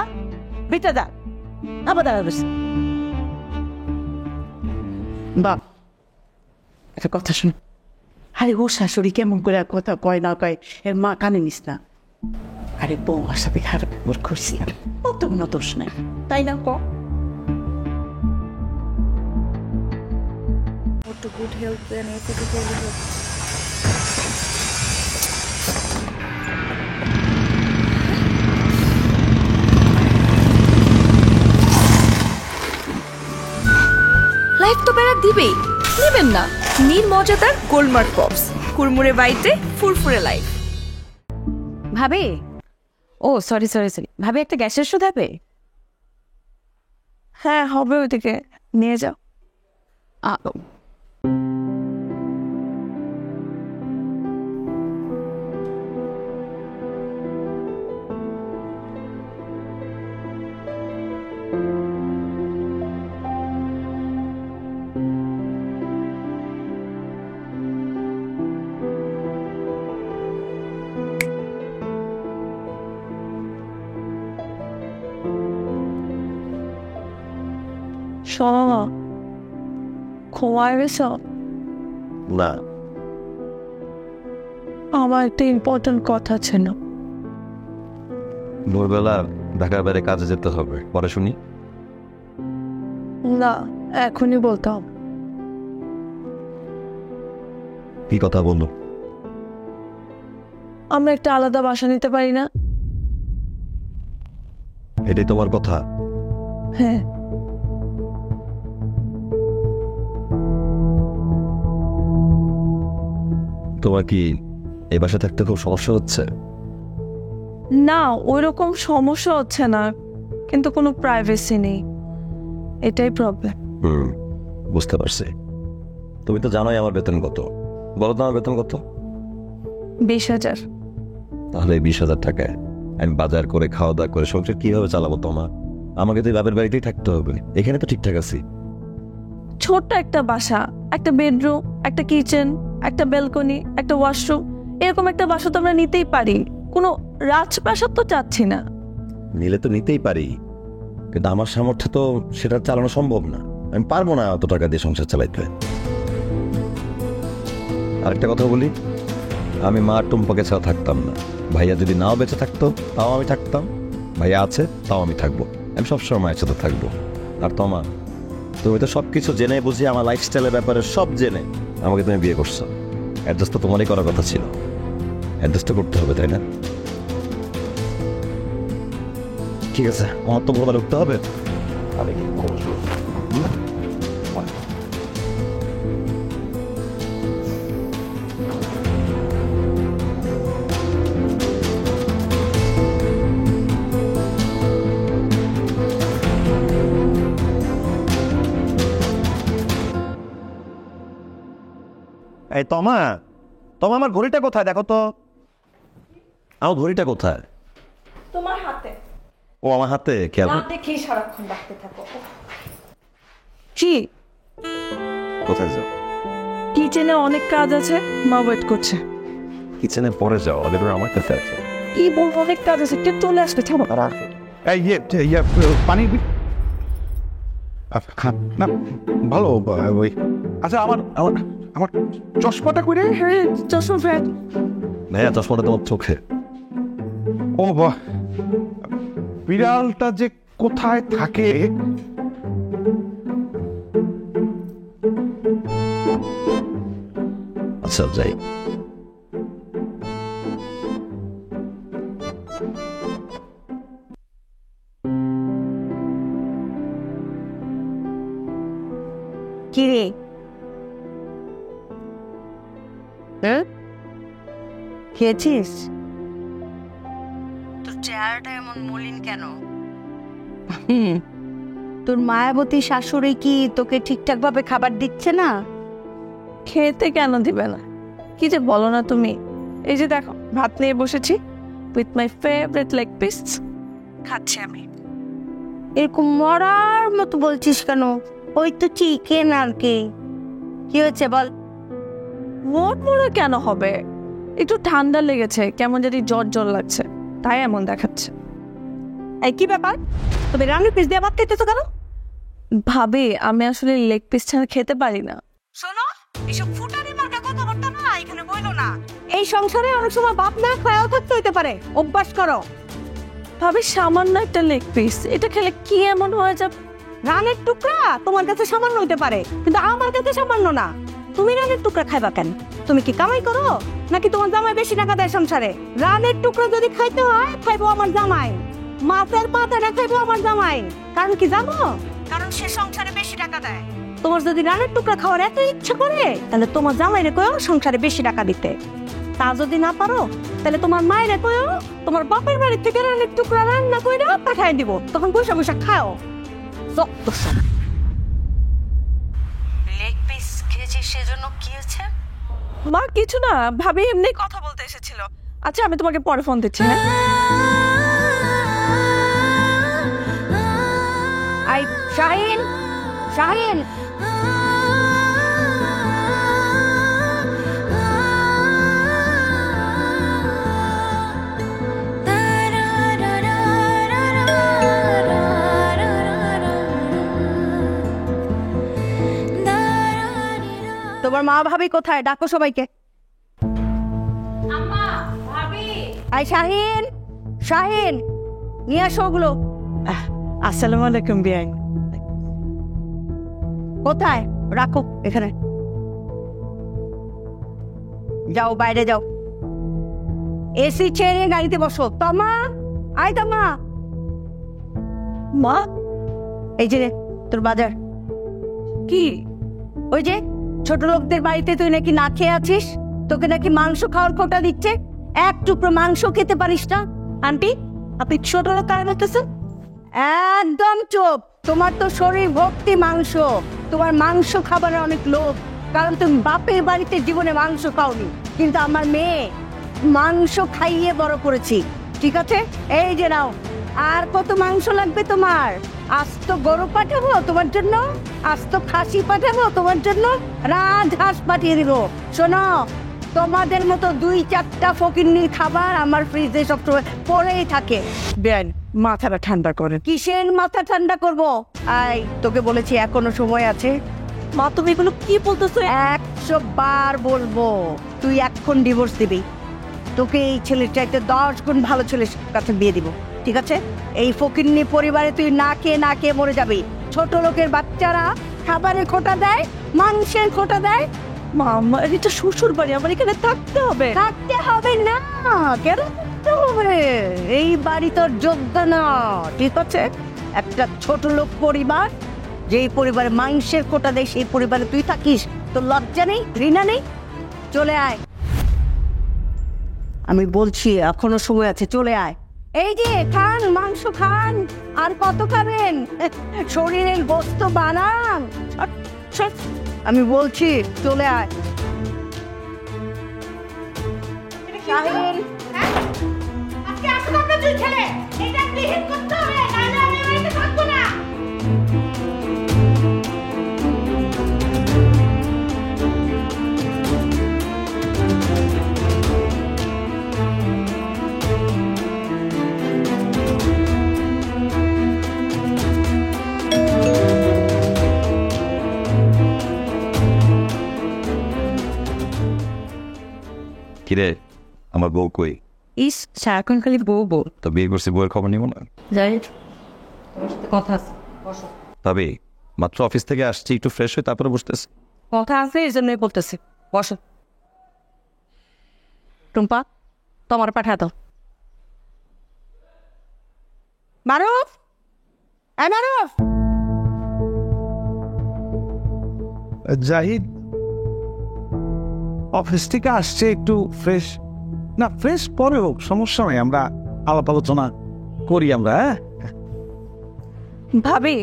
বেটা যা। আবার দাঁড়াবে বাপ, একটা কথা শুন। আরে ও শাশুড়ি কেমন করে কথা কয় না কয় এর মা কানে নিস না। আরে বউ আসাতে খারাপ খবর করছি, ও তো কোনো দোষ নাই, তাই না? ক good health and physical health. Life তো প্যারা দিবেই, নেবেন না? নিন মজাদার গোলমার্ক পপস, কুরমুরে বাইটে ফুরফুরে লাইফ। ভাবি, ও সরি, ভাবি একটা গ্যাসের ওষুধ হবে? হ্যাঁ হবে, ওইদিকে নিয়ে যাও। শোনো না, ঘুমায় গেছ? না, আমার একটা ইম্পর্টেন্ট কথা ছিল। ভোরবেলা ঢাকার বাইরে কাজে যেতে হবে, পরে শুনি। না, এখনই বলতে হবে। কি কথা বললো? আমরা একটা আলাদা বাসা নিতে পারি না? এটাই তোমার কথা? হ্যাঁ। তোমার কি এই বাসা থাকতে খুব সমস্যা হচ্ছে? না, ওইরকম সমস্যা হচ্ছে না, কিন্তু কোনো প্রাইভেসি নেই, এটাই প্রবলেম। বুঝতে পারছি। তুমি তো জানোই আমার বেতন কত। বলো তো আমার বেতন কত? 20,000। তাহলে 20,000 টাকায় আমি বাজার করে খাওয়া দাওয়া করে সংসার কিভাবে চালাবো তোমার? আমাকে তো বাপের বাড়িতেই থাকতে হবে, এখানে তো ঠিকঠাক আছি। ছোট্ট একটা বাসা, একটা বেডরুম, একটা কিচেন, একটা ব্যালকনি, একটা ওয়াশরুম, এরকম একটা বাসা তো আমরা নিতেই পারি। কোনো রাজপ্রাসাদ তো চাচ্ছি না। নিলে তো নিতেই পারি, কিন্তু আমার সামর্থ্যে তো সেটা চালানো সম্ভব না। আমি পারবো না অত টাকা দিয়ে সংসার চালাইতে। আরেকটা কথা বলি, আমি মা টুম্পাকে ছাড়া থাকতাম না। ভাইয়া যদি নাও বেঁচে থাকতো তাও আমি থাকতাম, ভাইয়া আছে তাও আমি থাকবো। আমি সবসময় মায়ের সাথে থাকবো। আর তোমার, তুমি তো সব কিছু জেনে বুঝি, আমার লাইফস্টাইলের ব্যাপারে সব জেনে আমাকে তুমি বিয়ে করছো। অ্যাডজাস্ট তো তোমারই করার কথা ছিল, অ্যাডজাস্ট তো করতে হবে, তাই না? ঠিক আছে, আমার তো ভোরবেলা উঠতে হবে। আমি কি করবো? এই তমা, তমা আমার ঘড়িটা কোথায় দেখো তো। আমার ঘড়িটা কোথায়? তোমার হাতে। ও আমার হাতে, খেয়াল দেখি সারাক্ষণ ডাকতে থাকো। কি? কোথায় যাও? কিচেনে অনেক কাজ আছে, মা ওয়েট করছে। কিচেনে পরে যাও, আগে তুমি আমার কাছে আছে। কি বলবো, অনেক কাজ আছে, কে চলে আসবে? ছাড়ো। এই পানি না, ভালো ওই। আচ্ছা, আমার আমার আমার চশমাটা কইরে। হ্যাঁ, চশমা ফ্যাট। ভাইয়া চশমাটা তোমার চোখে। ও বাহ, বিড়ালটা যে কোথায় থাকে। আচ্ছা যাই। কি রে? খেয়েছিস? তোর চেহারাটা এমন মলিন কেন? তোর মায়াবতী শাশুড়ি কি তোকে ঠিকঠাক ভাবে খাবার দিচ্ছে না? খেতে কেন দিবে না? কি যে বলো না তুমি। এই যে দেখো, ভাত নিয়ে বসেছি, with my favourite leg piece খাচ্ছি আমি। এরকম মরার মতো বলছিস কেন? ওই তো চিকেন আর কি। কি হয়েছে বল? মোট মোড়ে কেন হবে? একটু ঠান্ডা লেগেছে, কেমন যদি জ্বর জ্বর লাগছে, তাই এমন দেখাচ্ছে। এই কি ব্যাপার? তুমি রান্নার পিস দিয়ে ভাত খেতেছো কেন? ভাবি, আমি আসলে লেগ পিস ছাড়া খেতে পারি না। শোনো, এসব ফুটানি মার্কা কথাবার্তা না এখানে বইলো না। এই সংসারে অনেক সময় বাপ না খায়াও থাকতে হইতে পারে, অভ্যাস করো। ভাবি, সামান্য একটা লেগ পিস, এটা খেলে কি এমন হয়ে যাবে? রানের টুকরা তোমার কাছে সামান্য হইতে পারে, কিন্তু আমার কাছে সামান্য না। তুমি রানের টুকরা খাইবা কেন? তুমি কি কামাই করো নাকি তোমার জামাই বেশি টাকা দেয় সংসারে? রানের টুকরা যদি খাইতে হয়, খাইবো আমার জামাই। মাছের পাতাটা খাইবো আমার জামাই। কারণ কি জানো? কারণ সে সংসারে বেশি টাকা দেয়। তোমার যদি রানের টুকরা খাওয়ার এত ইচ্ছা করে, তাহলে তোমার জামাইরে কয়ও সংসারে বেশি টাকা দিতে। তা যদি না পারো, তাহলে তোমার মায়েরে কয়ও তোমার বাপের বাড়ি থেকে রানের টুকরা রান্না করে পাঠায় দিব, তখন বসে বসে খাও। লেগ পিস খেয়েছিস সেজন্য কি হয়েছে? মা কিছু না, ভাবি এমনি কথা বলতে এসেছিল। আচ্ছা, আমি তোমাকে পরে ফোন দিচ্ছি। হ্যাঁ, আই শাহিন, শাহিন। তোমার মা ভাবি কোথায়? ডাকো সবাইকে। আম্মা, ভাবি। আই শাহিন, শাহিন নিয়ে আসো ওগুলো। আসসালামু আলাইকুম বিয়াই। কোথায়? রাখো এখানে। যাও বাইরে যাও, এসি ছেড়ে গাড়িতে বসো। তমা, আয় তমা। মা, এই যে রে, তোর বাজার। কি? ওই যে ছোট লোকদের বাড়িতে তুই নাকি না খেয়ে আছিস, তোকে নাকি মাংস খাওয়ার কোটা দিচ্ছে, এক টুকরো মাংস খেতে পারিস না। আন্টি, আপনি ছোট লোক কারে বলতেছেন? একদম চুপ। তোমার তো শরীর ভর্তি মাংস, তোমার মাংস খাবারের অনেক লোভ, কারণ তুমি বাপের বাড়িতে জীবনে মাংস খাওনি, কিন্তু আমার মেয়ে মাংস খাইয়ে বড় করেছি। ঠিক আছে, এই যে নাও। আর কত মাংস লাগবে তোমার? আস্ত গরু পাঠাবো তোমার জন্য, আস্ত খাসি পাঠাবো তোমার জন্য, রাজহাঁস পাঠিয়ে দিব। শোনো, তোমাদের মতো 2-4টা ফকিন্নির খাবার আমার ফ্রিজে সবসময় পড়েই থাকে। বিয়াই মাথাটা ঠান্ডা করেন। কিসের মাথা ঠান্ডা করব? আই তোকে বলেছি এখনো সময় আছে। মা, তুমি এগুলো কি বলতেছো? 100 বার বলবো, তুই এখন ডিভোর্স দিবি। তোকে এই ছেলের চাইতে 10 গুণ ভালো ছেলের কাছে বিয়ে দিব। ঠিক আছে? এই ফকিন্নি পরিবারে তুই না খেয়ে মরে যাবি। ছোট লোকের বাচ্চারা খাবারের খোটা দেয়, মাংসের খোটা দেয়। মা, আমার এটা শ্বশুর বাড়ি, আমার এখানে থাকতে হবে। থাকতে হবে না, কেন থাকতে হবে? এই বাড়ি তোর যোগ্য না। ঠিক আছে? একটা ছোট লোক পরিবার, যেই পরিবারে মাংসের কোটা দেয়, সেই পরিবারে তুই থাকিস। তোর লজ্জা নেই, ঘৃণা নেই? চলে আয়, আমি বলছি এখনো সময় আছে, চলে আয়। এই যে খান, মাংস খান। আর কত খাবেন? শরীরের গোস্ত বানান। আমি বলছি চলে আয়। শাহিন, আজকে আসলে আপনার দুই ছেলে এটা বিহিত করতে হবে, নাহলে আমি বাড়িতে থাকবো না। কিরে, আমার বউ কই? ইস, সারাক্ষণ খালি বউ বউ। তো বিয়ে করছি, বউয়ের খবর নিব না? যাই, কথা আছে, বসো। তবে মাত্র অফিস থেকে আসছি, একটু ফ্রেশ হয়ে তারপরে বসতেছি। কথা আছে, এই জন্যই বলতেছি, বসো। টুম্পা, তোমার পাঠা দাও। মারুফ, এই মারুফ। জাহিদ অফিস থেকে আসছে, একটু ফ্রেশ না, ফ্রেশ পরে হোক, সমস্যা নাই, আমরা আলাপ আলোচনা করি আমরা। হ্যাঁ ভাবি,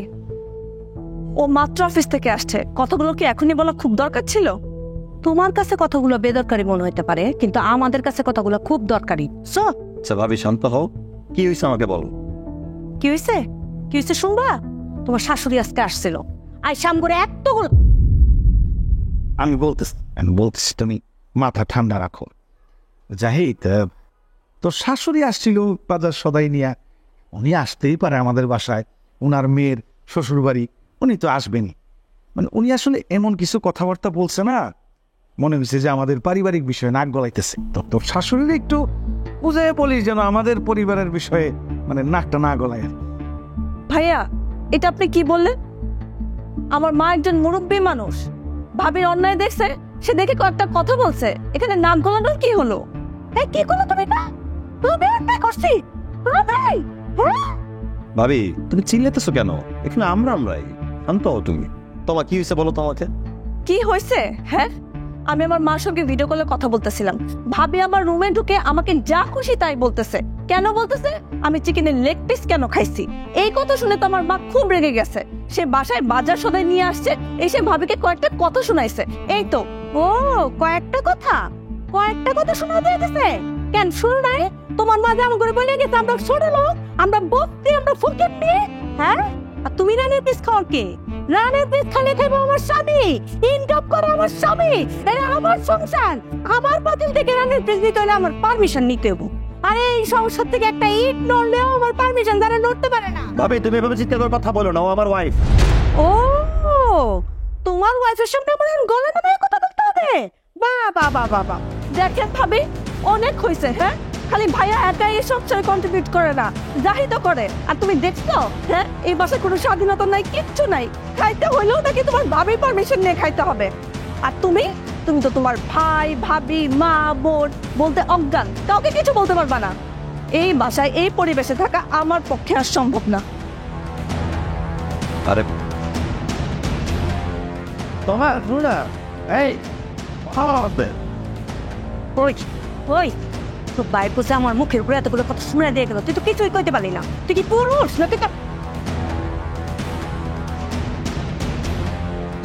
ও মাত্র অফিস থেকে আসছে, কথাগুলো কি এখনই বলা খুব দরকার ছিল? তোমার কাছে কথাগুলো বেদরকারি মনে হতে পারে, কিন্তু আমাদের কাছে কথাগুলো খুব দরকারি। আচ্ছা ভাবি, শান্ত হও। কি হয়েছে আমাকে বলো। কি হয়েছে? কি হয়েছে শুনবা? তোমার শাশুড়ি আজকে আসছিল, আই শাম করে এতগুলো। আমি বলতেছি তুমি মাথা ঠান্ডা রাখো। জাহিদ, তোর শাশুড়ি আসছিল বাজার সদাই নিয়ে, উনি আসতেই পারে আমাদের বাসায়, উনার মেয়ের শ্বশুর বাড়ি, উনি তো আসবেনই। মানে উনি আসলে এমন কিছু কথাবার্তা বলছে না, মনে হচ্ছে যে আমাদের পারিবারিক বিষয়ে নাক গলাইতেছে। তো তোর শাশুড়ির একটু বুঝে বলিস যেন আমাদের পরিবারের বিষয়ে মানে নাকটা না গলায়। ভাইয়া, এটা আপনি কি বললেন? আমার মা একজন মুরব্বী মানুষ, ভাবির অন্যায় দেখছে, সে দেখে কয়েকটা কথা বলছে, এখানে নাক গলানোর কি হলো? কি করলো তুমি? না তুমি অন্যায় করছি ভাবি, তুমি চিল্লাতেছো কেন? এখানে আমরাই। শান্ত হও তুমি। তোমার কি হয়েছে বলো তো আমাকে। কি হয়েছে? হ্যাঁ, আমি আমার মার সঙ্গে ভিডিও কলে কথা বলতেছিলাম, ভাবি আমার রুমে ঢুকে আমাকে যা খুশি তাই বলতেছে। কেন বলতেছে? আমি চিকেনের লেগ পিস কেন খাইছি। এই কথা শুনে তো আমার মা খুব রেগে গেছে, সে বাসায় বাজার সদাই নিয়ে আসছে, এসে ভাবিকে কয়েকটা কথা শোনাইছে। এই তো। ও, কয়েকটা কথা শোনা যাইতেছে? কেন শুনো নাই? তোমার মা যেমন করে বলে গেছে আমরা ছোট লোক, আমরা বকতে, আমরা ফকির নিয়ে। হ্যাঁ, আর তুমি রানের পিস খাও কে? রানের পিস খালে খাইবো আমার স্বামী, ইনকাম করে আমার স্বামী, এটা আমার সংসার। আমার পাতিল থেকে রানের পিস নিতে হলে আমার পারমিশন নিতে হবে। আরে এই সংসার থেকে একটা ইট নড়লেও আমার পারমিশন দ্বারা নড়তে পারে না। ভাবি, তুমি এভাবে চিৎকার করে কথা বলো না, ও আমার ওয়াইফ। ও, তোমার ওয়াইফের সামনে আমার গলা নামে কথা বলতে আছে? বাহ বাহ বাহ বাহ বাহ। দেখেন ভাবি, অনেক হয়েছে। হ্যাঁ, খালি ভাইয়া একাই এসব কন্ট্রিবিউট করে না, জাহিদও করে। আর তুমি দেখছো, হ্যাঁ, এই বাসায় কোনো স্বাধীনতা নাই, কিচ্ছু নাই। খাইতে হইলেও নাকি তোমার ভাবির পারমিশন নিয়ে খাইতে হবে। আর তুমি তুমি তো তোমার ভাই, ভাবি, মা, বোন বলতে অজ্ঞান, কাউকে কিছু বলতে পারবা না। এই বাসায় এই পরিবেশে থাকা আমার পক্ষে আর সম্ভব না। আরে তোমার রুনা এই ওই ওই তো বাইর পোষে আমার মুখের উপরে এতগুলো কথা শুনে দিয়ে গেল, তুই তো কিছুই কইতে পারলি না। তুই কি পুরুষ নাকি?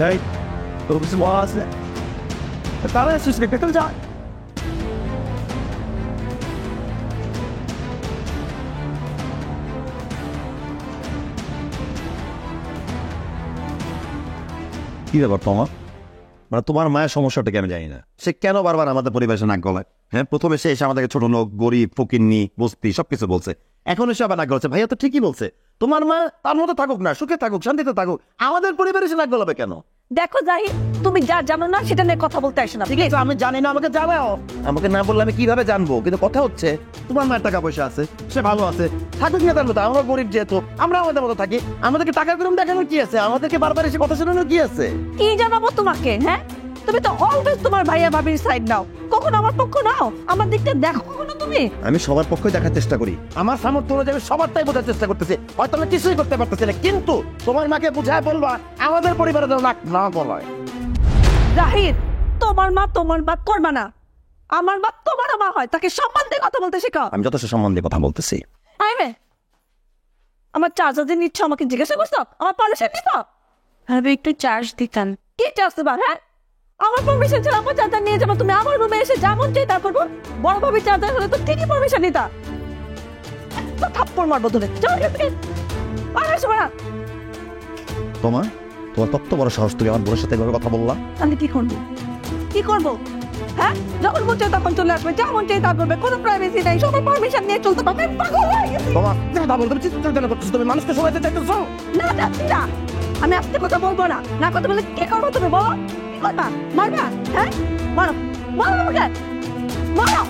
এই তো কিছু আছে তাহলে সুস্পেক্ট যা কি ব্যাপার তোমার? মানে তোমার মায়ের সমস্যাটাকে আমি জানি না, সে কেন বারবার আমাদের পরিবেশে নাক গলায়? হ্যাঁ, প্রথমে সে এসে আমাদেরকে ছোট লোক, গরিব, ফকিন্নি, বস্তি সবকিছু বলছে, এখন এসে আবার নাক গলাচ্ছে। ভাইয়া তো ঠিকই বলছে, তোমার মা তার মতো থাকুক না, সুখে থাকুক, শান্তিতে থাকুক, আমাদের পরিবারে এসে নাক গলাবে কেন? দেখো জাহিদ, তুমি যা জানো না সেটা নিয়ে কথা বলতে আসো না। ঠিক আছে, আমি জানি না, আমাকে জানাও। আমাকে না বললে আমি কিভাবে জানবো? কিন্তু কথা হচ্ছে তোমার মায়ের টাকা পয়সা আছে, সে ভালো আছে, থাকুক না তার মতো। আমরা গরিব যেহেতু, আমরা আমাদের মতো থাকি। আমাদেরকে টাকা গরম দেখানোর কি আছে? আমাদেরকে বারবার এসে কথা শোনানোর কি আছে? কি জানাবো তোমাকে? হ্যাঁ, তুমি তো অলওয়েজ তোমার ভাইয়া ভাবির সাইড নাও, কখনো আমার পক্ষ নাও। আমার দিকটা দেখো কখনো তুমি? আমি সবার পক্ষে দেখার চেষ্টা করি, আমার সামর্থ্য অনুযায়ী সবারটাই বোঝার চেষ্টা করতেছি। হয়তো আমি কিছুই করতে পারতেছি না, কিন্তু তোমার মাকে বুঝায় বলবা আমাদের পরিবারে যেন নাক না গলায়। জাহিদ, তোমার মা তোমার বাপ করবা না। আমার বাপ তোমার মা হয়, তাকে সম্মান দিয়ে কথা বলতে শেখাও। আমি যথেষ্ট সম্মান দিয়ে কথা বলতেছি। আইবে, আমার চার্জার দিয়ে নিচ্ছ, আমাকে জিজ্ঞাসা করছো আমার পারমিশন নিচ্ছ? ভাবি একটু চার্জ দিতাম। কি চার্জ দেবা? হ্যাঁ, আমার পারমিশন ছাড়া আমার চার্জার নিয়ে যাবো? তুমি আমার রুমে এসে যেমন চাই তা করবো। বড় ভাবি চার্জার হলে তো ঠিকই পারমিশন নিতা। একটা থাপ্পড় মারবো ধরে। তোমার তোমার তত্ত্ব বড় সাহস, তুমি আমার বোনের সাথে এভাবে কথা বললা? আমি কি করবো? কি করবো? হ্যাঁ, যখন মন চাই তখন চলে আসবে, যেমন চাই তা করবে, কোনো প্রাইভেসি নাই, সবার পারমিশন নিয়ে চলতে পারবে। পাগল হয়ে গেছি। তোমার কথা বলতে চিন্তা করতেছো, তুমি মানুষকে শোনাতে চাইতেছো? না, যাচ্ছি না। আমি আজকে কথা বলবো না। না কথা বলে কে করবো? তুমি বলো, কি করবা? মারবা? হ্যাঁ, মারো, মারো আমাকে, মারো।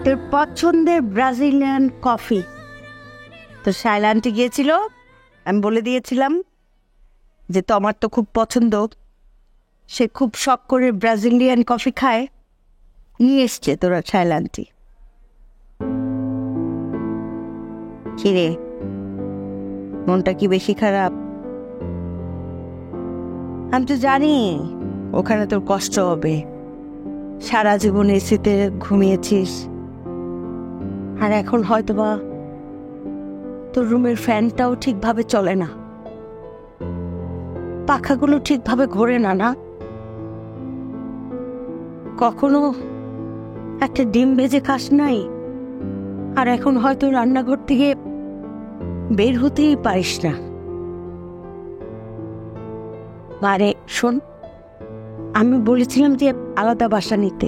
তোর পছন্দের ব্রাজিলিয়ান কফি। তো শাইলান্টে গিয়েছিল, আমি বলে দিয়েছিলাম যে তোমার তো খুব পছন্দ, সে খুব শখ করে ব্রাজিলিয়ান কফি খায়, নিয়ে এসছে তোরা শাইলান্টি। কিরে, মনটা কি বেশি খারাপ? আমি তো জানি ওখানে তোর কষ্ট হবে, সারা জীবন এসিতে ঘুমিয়েছিস, আর এখন হয়তোবা তোর রুমের ফ্যানটাও ঠিকভাবে চলে না, পাখাগুলো ঠিকভাবে ঘোরে না। না, কখনো একটা ডিম ভেজে খাস নাই, আর এখন হয়তো রান্নাঘর থেকে বের হতেই পারিস না। আরে শোন, আমি বলেছিলাম যে আলাদা বাসা নিতে,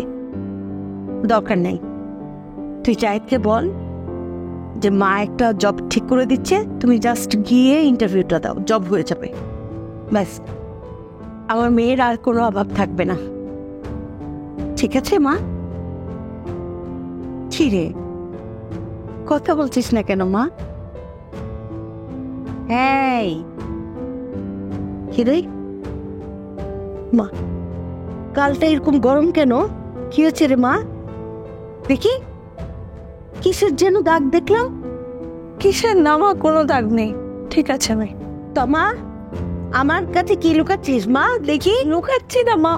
দরকার নাই। তুই জাহিদকে বল যে মা একটা জব ঠিক করে দিচ্ছে, তুমি জাস্ট গিয়ে ইন্টারভিউটা দাও, জব হয়ে যাবে, ব্যাস। আমার মেয়ের আর কোনো অভাব থাকবে না, ঠিক আছে মা? কি রে, কথা বলছিস না কেন মা? এই কি রে মা, গালটা এরকম গরম কেন? কি হয়েছে রে মা? দেখি, কিসের যেন দাগ দেখলাম। কিসের? না মা, কোনো দাগ নেই, ঠিক আছে। আমি তমা, আমার কাছে কি লুকাচ্ছিস মা? দেখি। লুকাচ্ছি না মা।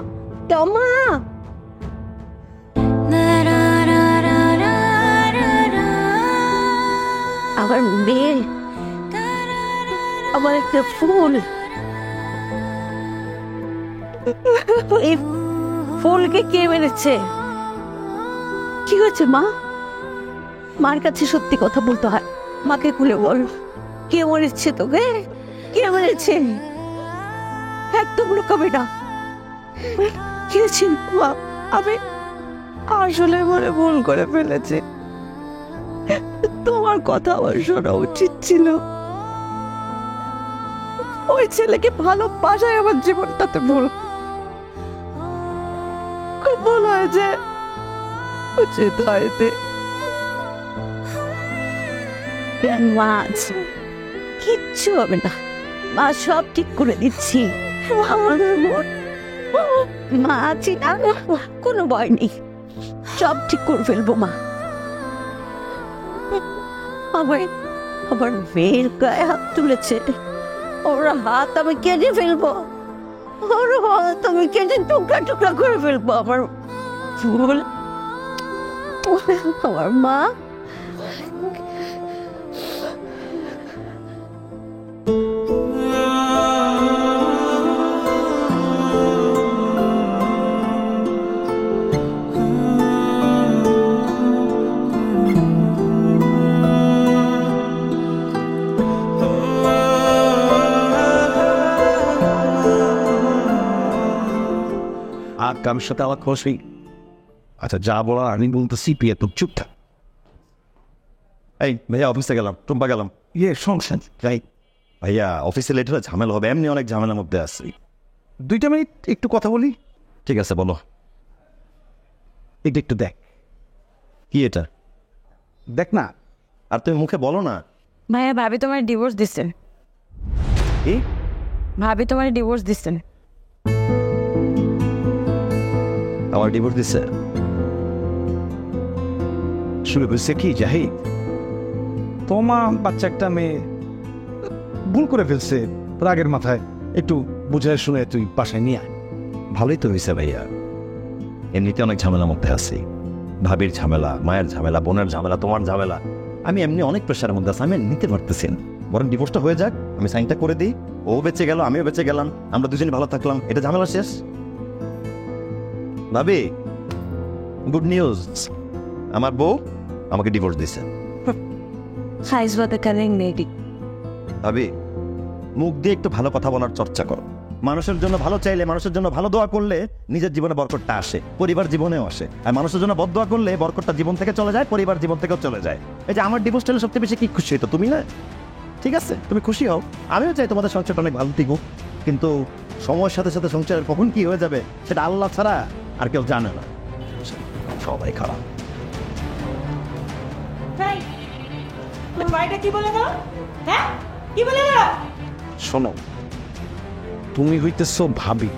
তমা, আমার মেয়ে, আমার একটা ফুল। ফুলকে কে মেরেছে? কি হয়েছে মা? মার কাছে সত্যি কথা বলতে হয়, মাকে খুলে বল। কে মরেছে তোকে? কে মেরেছে? একদম লুকাবে না। কি হয়েছে মা? আমি আসলে মনে ভুল করে ফেলেছি, তোমার কথা আমার শোনা উচিত ছিল। ওই ছেলেকে ভালোবাসায় আমার জীবনটাতে ভুল, খুব ভুল হয়েছে। উচিত হয়তে মা আছে, কিচ্ছু হবে না, মা সব ঠিক করে দিচ্ছি। আমাদের মা আছি না, কোনো ভয় নেই, সব ঠিক করে ফেলবো মা। আমার মেয়ের গায়ে হাত তুলেছে, ওর হাত আমি কেটে ফেলবো, ওর হাত আমি কেটে টুকরা টুকরা করে ফেলবো। আমার ভুল, আমার মা। আর কারোর সাথে আমার খোঁজ নেই। আচ্ছা, যা বলা আমি বলতেছি, তুই এত চুপ থাক। এই ভাইয়া অফিসে গেলাম, টুম্পা গেলাম। সংসার যাই। ভাইয়া অফিসে লেট হলে ঝামেলা হবে, এমনি অনেক ঝামেলার মধ্যে আছি। 2 মিনিট একটু কথা বলি। ঠিক আছে বলো। এটা একটু দেখ। কি এটা? দেখ না। আর তুমি মুখে বলো না। ভাইয়া, ভাবি তোমার ডিভোর্স দিচ্ছেন। কি? ভাবি তোমার ডিভোর্স দিচ্ছেন। আমার ডিভোর্স দিচ্ছে? শুনে বুঝছে কি জাহিদ, তোমার বাচ্চা একটা মেয়ে ভুল করে ফেলছে, রাগের মাথায় একটু বুঝায় শুনে তুই বাসায় নিয়ে আয়। ভালোই তো হয়েছে ভাইয়া, এমনিতে অনেক ঝামেলার মধ্যে আছি। ভাবির ঝামেলা, মায়ের ঝামেলা, বোনের ঝামেলা, তোমার ঝামেলা, আমি এমনি অনেক প্রেশারের মধ্যে আছি, আমি নিতে পারতেছি না। বরং ডিভোর্সটা হয়ে যাক, আমি সাইনটা করে দিই, ও বেঁচে গেল, আমিও বেঁচে গেলাম, আমরা দুজনে ভালো থাকলাম, এটা ঝামেলা শেষ। ভাবি, গুড নিউজ, আমার বউ আমাকে ডিভোর্স দিছে। ভাবি, মুখ দিয়ে একটু ভালো কথা বলার চর্চা করো। মানুষের জন্য ভালো চাইলে, মানুষের জন্য ভালো দোয়া করলে নিজের জীবনে বরকতটা আসে, পরিবার জীবনেও আসে। আর মানুষের জন্য বদ দোয়া করলে বরকতটা জীবন থেকে চলে যায়, পরিবার জীবন থেকেও চলে যায়। এই যে আমার ডিভোর্স হলে সবচেয়ে বেশি কি খুশি হতো? তুমি না? ঠিক আছে, তুমি খুশি হও, আমিও চাই তোমাদের সংসারটা অনেক ভালো থাকুক, কিন্তু সময়ের সাথে সাথে সংসারের কখন কি হয়ে যাবে সেটা আল্লাহ ছাড়া আর কেউ জানে না। সবাই খারাপ। শোনো, তুমি হইতেছ ভাবি,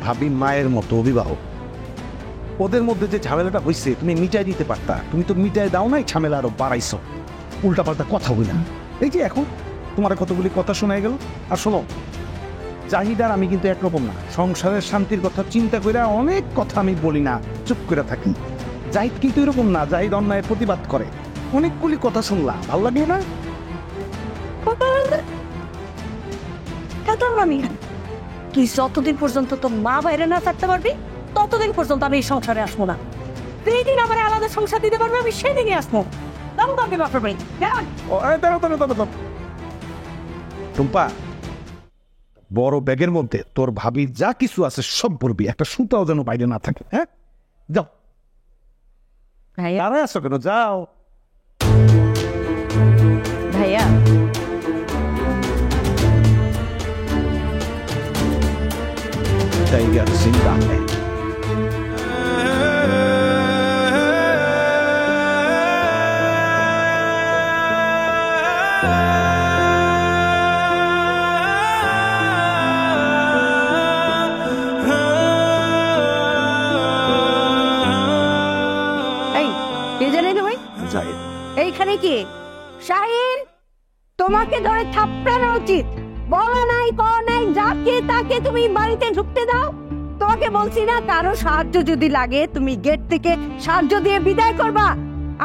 ভাবি মায়ের মতো অভিভাবক। ওদের মধ্যে যে ঝামেলাটা হয়েছে তুমি মিটাই দিতে পারতা, তুমি তো মিটাই দাও নাই, ঝামেলা আরো বাড়াইছ উল্টাপাল্টা কথা বলি না। এই যে এখন তোমার কতগুলি কথা শোনাই গেল। আর শোনো, চাহিদার আমি কিন্তু একরকম না, সংসারের শান্তির কথা চিন্তা করে অনেক কথা আমি বলি না, চুপ করে থাকি। জাহিদ কিন্তু এরকম না, জাহিদ অন্যায় প্রতিবাদ করে। অনেকগুলি কথা শুনলাম, ভালো লাগে না? তুই যতদিন পর্যন্ত তোর মা বাইরে না থাকতে পারবি ততদিন পর্যন্ত আমি এই সংসারে আসবো না। যেই দিন আমার আলাদা সংসার দিতে পারবে আমি সেই দিনই আসবো। টুম্পা, বড় ব্যাগের মধ্যে তোর ভাবি যা কিছু আছে সব বলবি, একটা সুতাও যেন বাইরে না থাকে। হ্যাঁ, যাও। দাঁড়ায় আসো কেন? যাও। ভাইয়া, টাইগার জিন্দা है। এইখানে কি শাহিন? তোমাকে ধরে থাপড়ানো উচিত। বলা নাই, কর নাই, যাকে তাকে তুমি বাড়িতে ঢুকতে দাও। তোমাকে বলছি না, কারো সাহায্য যদি লাগে তুমি গেট থেকে সাহায্য দিয়ে বিদায় করবা।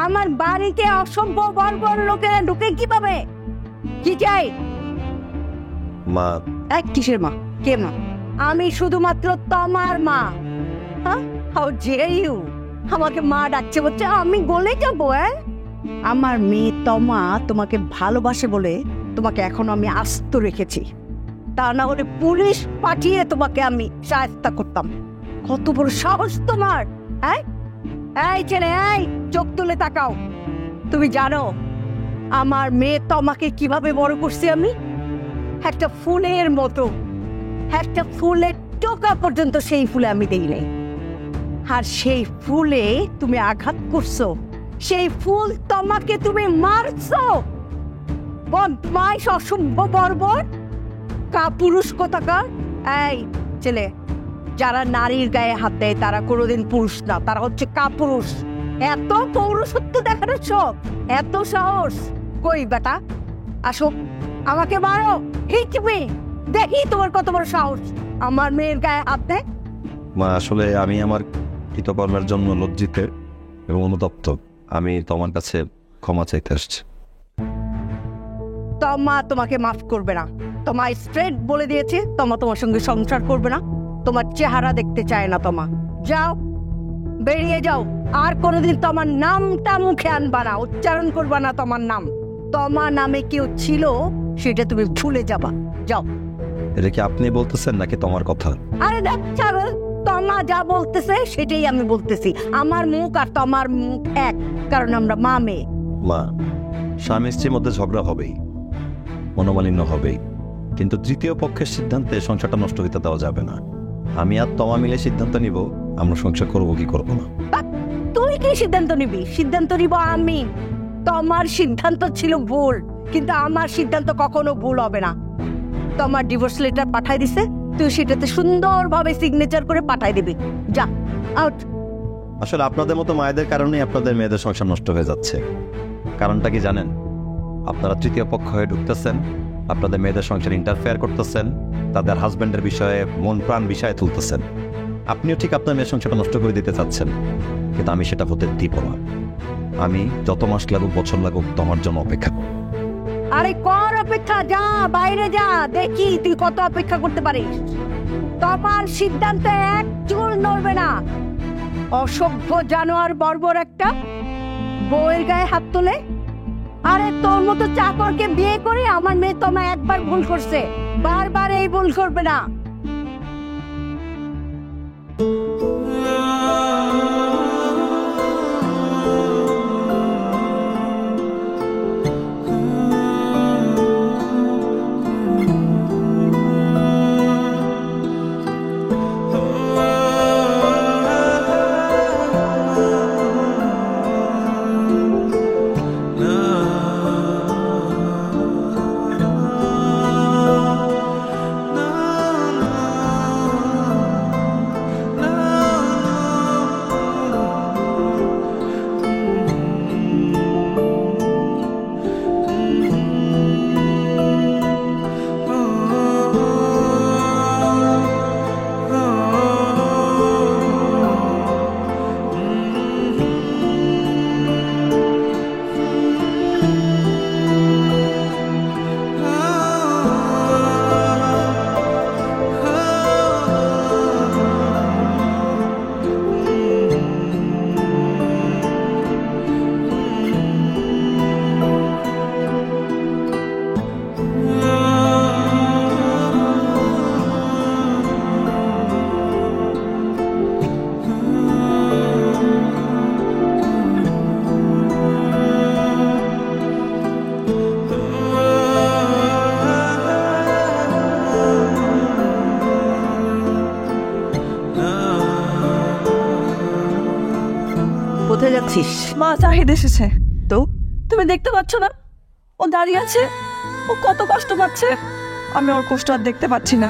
আমার বাড়িতে অসভ্য বর্বর লোকেরা ঢুকে কিভাবে? কি চাই? মা। এক কিসের মা? কে মা? আমি শুধুমাত্র তোমার মা। হাউ ডিয়ার ইউ আমাকে মা ডাকছে বলছে আমি গলে যাবো? আমার মেয়ে তমা তোমাকে ভালোবাসে বলে তোমাকে এখনো আমি আস্ত রেখেছি, তা না হলে পুলিশ পাঠিয়ে তোমাকে আমি শায়েস্তা করতাম। কত বড় সাহস তোমার! হ্যাঁ, এই ছেলে, এই চোখ তুলে তাকাও। তুমি জানো আমার মেয়ে তমাকে কিভাবে বড় করছি আমি? একটা ফুলের মতো, একটা ফুলের টোকা পর্যন্ত সেই ফুলে আমি দেই নাই। আর সেই ফুলে তুমি আঘাত করছো, সেই ফুল তোমাকে তুমি মারছো। বদমাইশ, অসভ্য, বর্বর, কাপুরুষ কোথাকার! এই ছেলে, যারা নারীর গায়ে হাত দেয় তারা কোনোদিন পুরুষ না, তারা হচ্ছে কাপুরুষ। এত পৌরুষত্ব দেখানোর শখ, এত সাহস! কই বেটা, আসো, আমাকে মারো, হিট মি, দেখি তোমার কত বড় সাহস আমার মেয়ের গায়ে হাত দেয়। মা, আসলে আমি আমার কৃতকর্মের জন্য লজ্জিত এবং অনুতপ্ত। আমি তোমার কাছে ক্ষমা চাইতে আসছি। তমা তোমাকে মাফ করবে না। তোমার স্ট্রেট বলে দিয়েছে তমা তোমার সঙ্গে সংসার করবে না। তোমার চেহারা দেখতে চায় না তমা। যাও, বেরিয়ে যাও। আর কোনোদিন তোমার নামটা মুখে আনবা না, উচ্চারণ করবা না তোমার নাম। তমা নামে কেউ ছিল সেটা তুমি ভুলে যাবা। যাও। এটা কি আপনি বলতেছেন নাকি তোমার কথা? আরে দেখ ছাগল, তমা যা বলতেছে সেটাই আমি বলতেছি। আমার মুখ আর তোমার মুখ এক, কারণ আমরা মা মেয়ে। মা, স্বামী স্ত্রীর মধ্যে ঝগড়া হবেই, মনোমালিন্য হবেই, কিন্তু তৃতীয় পক্ষের সিদ্ধান্তে সংসারটা নষ্ট হতে দেওয়া যাবে না। আমি আর তমা মিলে সিদ্ধান্ত নিব আমরা সংসার করবো কি করবো না। তুই কি সিদ্ধান্ত নিবি? সিদ্ধান্ত নিব আমি। তোমার সিদ্ধান্ত ছিল ভুল, কিন্তু আমার সিদ্ধান্ত কখনো ভুল হবে না। তোমার ডিভোর্স লেটার পাঠাই দিছে, তুই সেটাতে সুন্দরভাবে সিগনেচার করে পাঠাই দিবি। যা, আউট। আসলে আপনাদের মতো মায়েদের কারণেই আপনাদের মেয়েদের সংসার নষ্ট হয়ে যাচ্ছে। কারণটা কি জানেন? আপনারা তৃতীয় পক্ষ হয়ে ঢুকতেছেন, আপনাদের মেয়েদের সংসার ইন্টারফেয়ার করতেছেন, তাদের হাজব্যান্ডের বিষয়ে মন প্রাণ বিষয়ে তুলতেছেন। আপনিও ঠিক আপনার মেয়ের সংসারটা নষ্ট করে দিতে চাচ্ছেন, কিন্তু আমি সেটা হতে দিব না। আমি যত মাস লাগুক, বছর লাগুক, তোমার জন্য অপেক্ষা করব। আরে কর অপেক্ষা, যা বাইরে যা, দেখি তুই কত অপেক্ষা করতে পারিস। তোমার সিদ্ধান্তে এক চুল নড়বে না। অসভ্য, জানোয়ার, বর্বর একটা, বউয়ের গায়ে হাত তোলে। আরে তোর মতো চাকরকে বিয়ে করে আমার মেয়ে তোমা একবার ভুল করছে, বারবার এই ভুল করবে না। কোথায় যাচ্ছিস? মা, জাহিদ এসেছে। তো তুমি দেখতে পাচ্ছ না ও দাঁড়িয়ে আছে? ও কত কষ্ট পাচ্ছে। আমি ওর কষ্ট আর দেখতে পাচ্ছি না।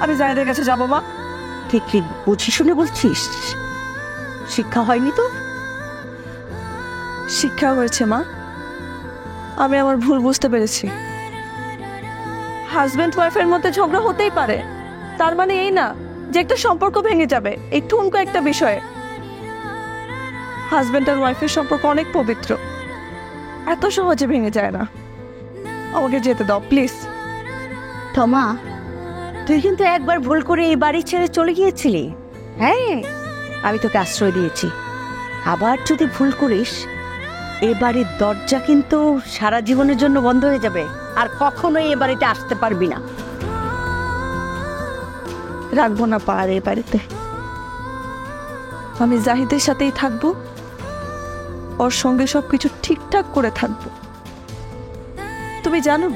আমি জাহিদের কাছে যাবো। মা, ঠিক ঠিক বুঝি শুনে বলছিস? শিক্ষা হয়নি তো? শিক্ষা হয়েছে মা। আমি আমার ভুল বুঝতে পেরেছি। হাজবেন্ড ওয়াইফের মধ্যে ঝগড়া হতেই পারে, তার মানে এই না যে একটা সম্পর্ক ভেঙে যাবে এই ঠুনকো একটা বিষয়ে। হাজবেন্ড আর ওয়াইফের সম্পর্ক অনেক পবিত্র, এত সহজে ভেঙে যায় না। আমাকে যেতে দাও প্লিজ। তমা, তুই কিন্তু একবার ভুল করে এই বাড়ি ছেড়ে চলে গিয়েছিলি। হ্যাঁ, আমি তোকে আশ্রয় দিয়েছি। আবার যদি ভুল করিস, এ বাড়ির দরজা কিন্তু সারা জীবনের জন্য বন্ধ হয়ে যাবে, আর কখনোই এ বাড়িতে আসতে পারবি না। রাখবো না পা আর এ বাড়িতে। আমি জাহিদের সাথেই থাকবো, ওর সঙ্গে সবকিছু ঠিকঠাক করে থাকবো। তুমি জানো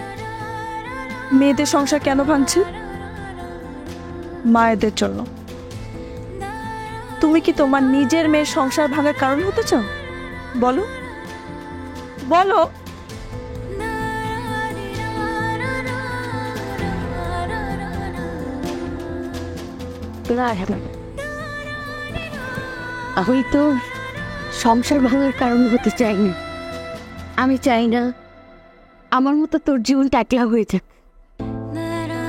মেয়েদের সংসার কেন ভাঙছে? মায়েদের জন্য। তুমি কি তোমার নিজের মেয়ের সংসার ভাঙার কারণ হতে চাও? বলো বলো। আমি তো সংসার ভাঙার কারণ হতে চাই না। আমি চাই না আমার মতো তোর জীবনটা একলা হয়ে যাক।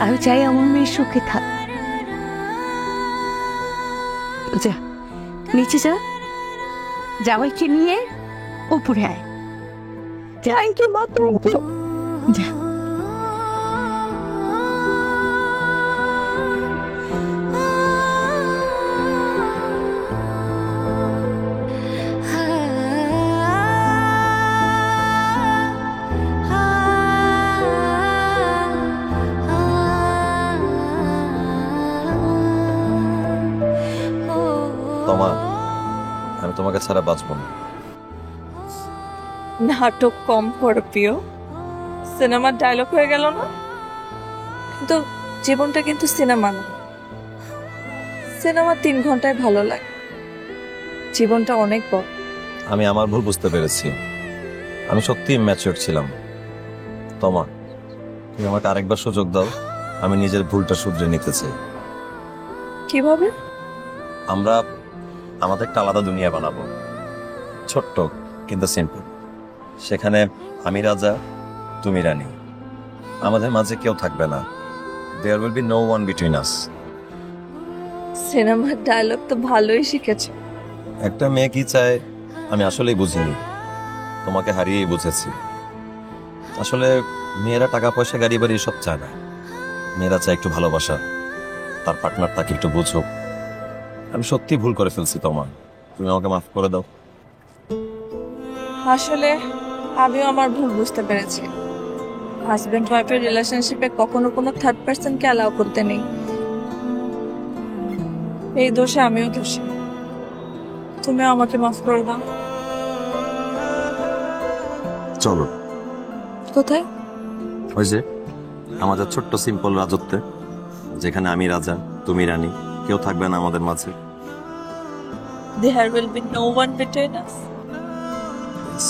আমি চাই আমার মেয়ে সুখে থাক। যা নিচে যা, জামাইকে নিয়ে উপরে আয়। থ্যাংক ইউ মাত্র। যা। তোমা, আমি তোমাকে ছাড়া বাঁচব না। নাটক কম করো প্রিয়, সিনেমার ডায়লগ হয়ে গেল না? কিন্তু জীবনটা কিন্তু সিনেমা না। সিনেমা 3 ঘন্টায় ভালো লাগে, জীবনটা অনেক বড়। আমি আমার ভুল বুঝতে পেরেছি। আমি সত্যি ম্যাচিউর ছিলাম। তোমা, তুমি আমাকে আরেকবার সুযোগ দাও, আমি নিজের ভুলটা শুধরে নিতে চাই। কিভাবে? আমরা আমাদের একটা আলাদা দুনিয়া বানাবো, ছোট্ট কিন্তু সিম্পল। সেখানে আমি রাজা, তুমি রানী। আমাদের মাঝে কেউ থাকবে না। There will be no one between us. সিনেমার ডায়লগ তো ভালোই শিখেছো। একটা মেয়ে কি চায় আমি আসলেই বুঝিনি, তোমাকে হারিয়েই বুঝেছি। আসলে মেয়েরা টাকা পয়সা গাড়ি বাড়ি সব চায় না। মেয়েরা চায় একটু ভালোবাসা, তার পার্টনার তাকে একটু বুঝুক। আমি সত্যি ভুল করে ফেলছি তোমার, তুমি আমাকে মাফ করে দাও। আসলে আমিও আমার ভুল বুঝতে পেরেছি। হাজব্যান্ড ওয়াইফের রিলেশনশিপে কখনো কোনো থার্ড পার্সনকে অ্যালাউ করতে নেই। এই দোষে আমিও দোষী, তুমিও আমাকে মাফ করে দাও। চলো। কোথায়? ওই যে আমাদের ছোট্ট সিম্পল রাজত্বে, যেখানে আমি রাজা, তুমি রানী, কেউ থাকবে না আমাদের মাঝে। There will be no one between us. Yes.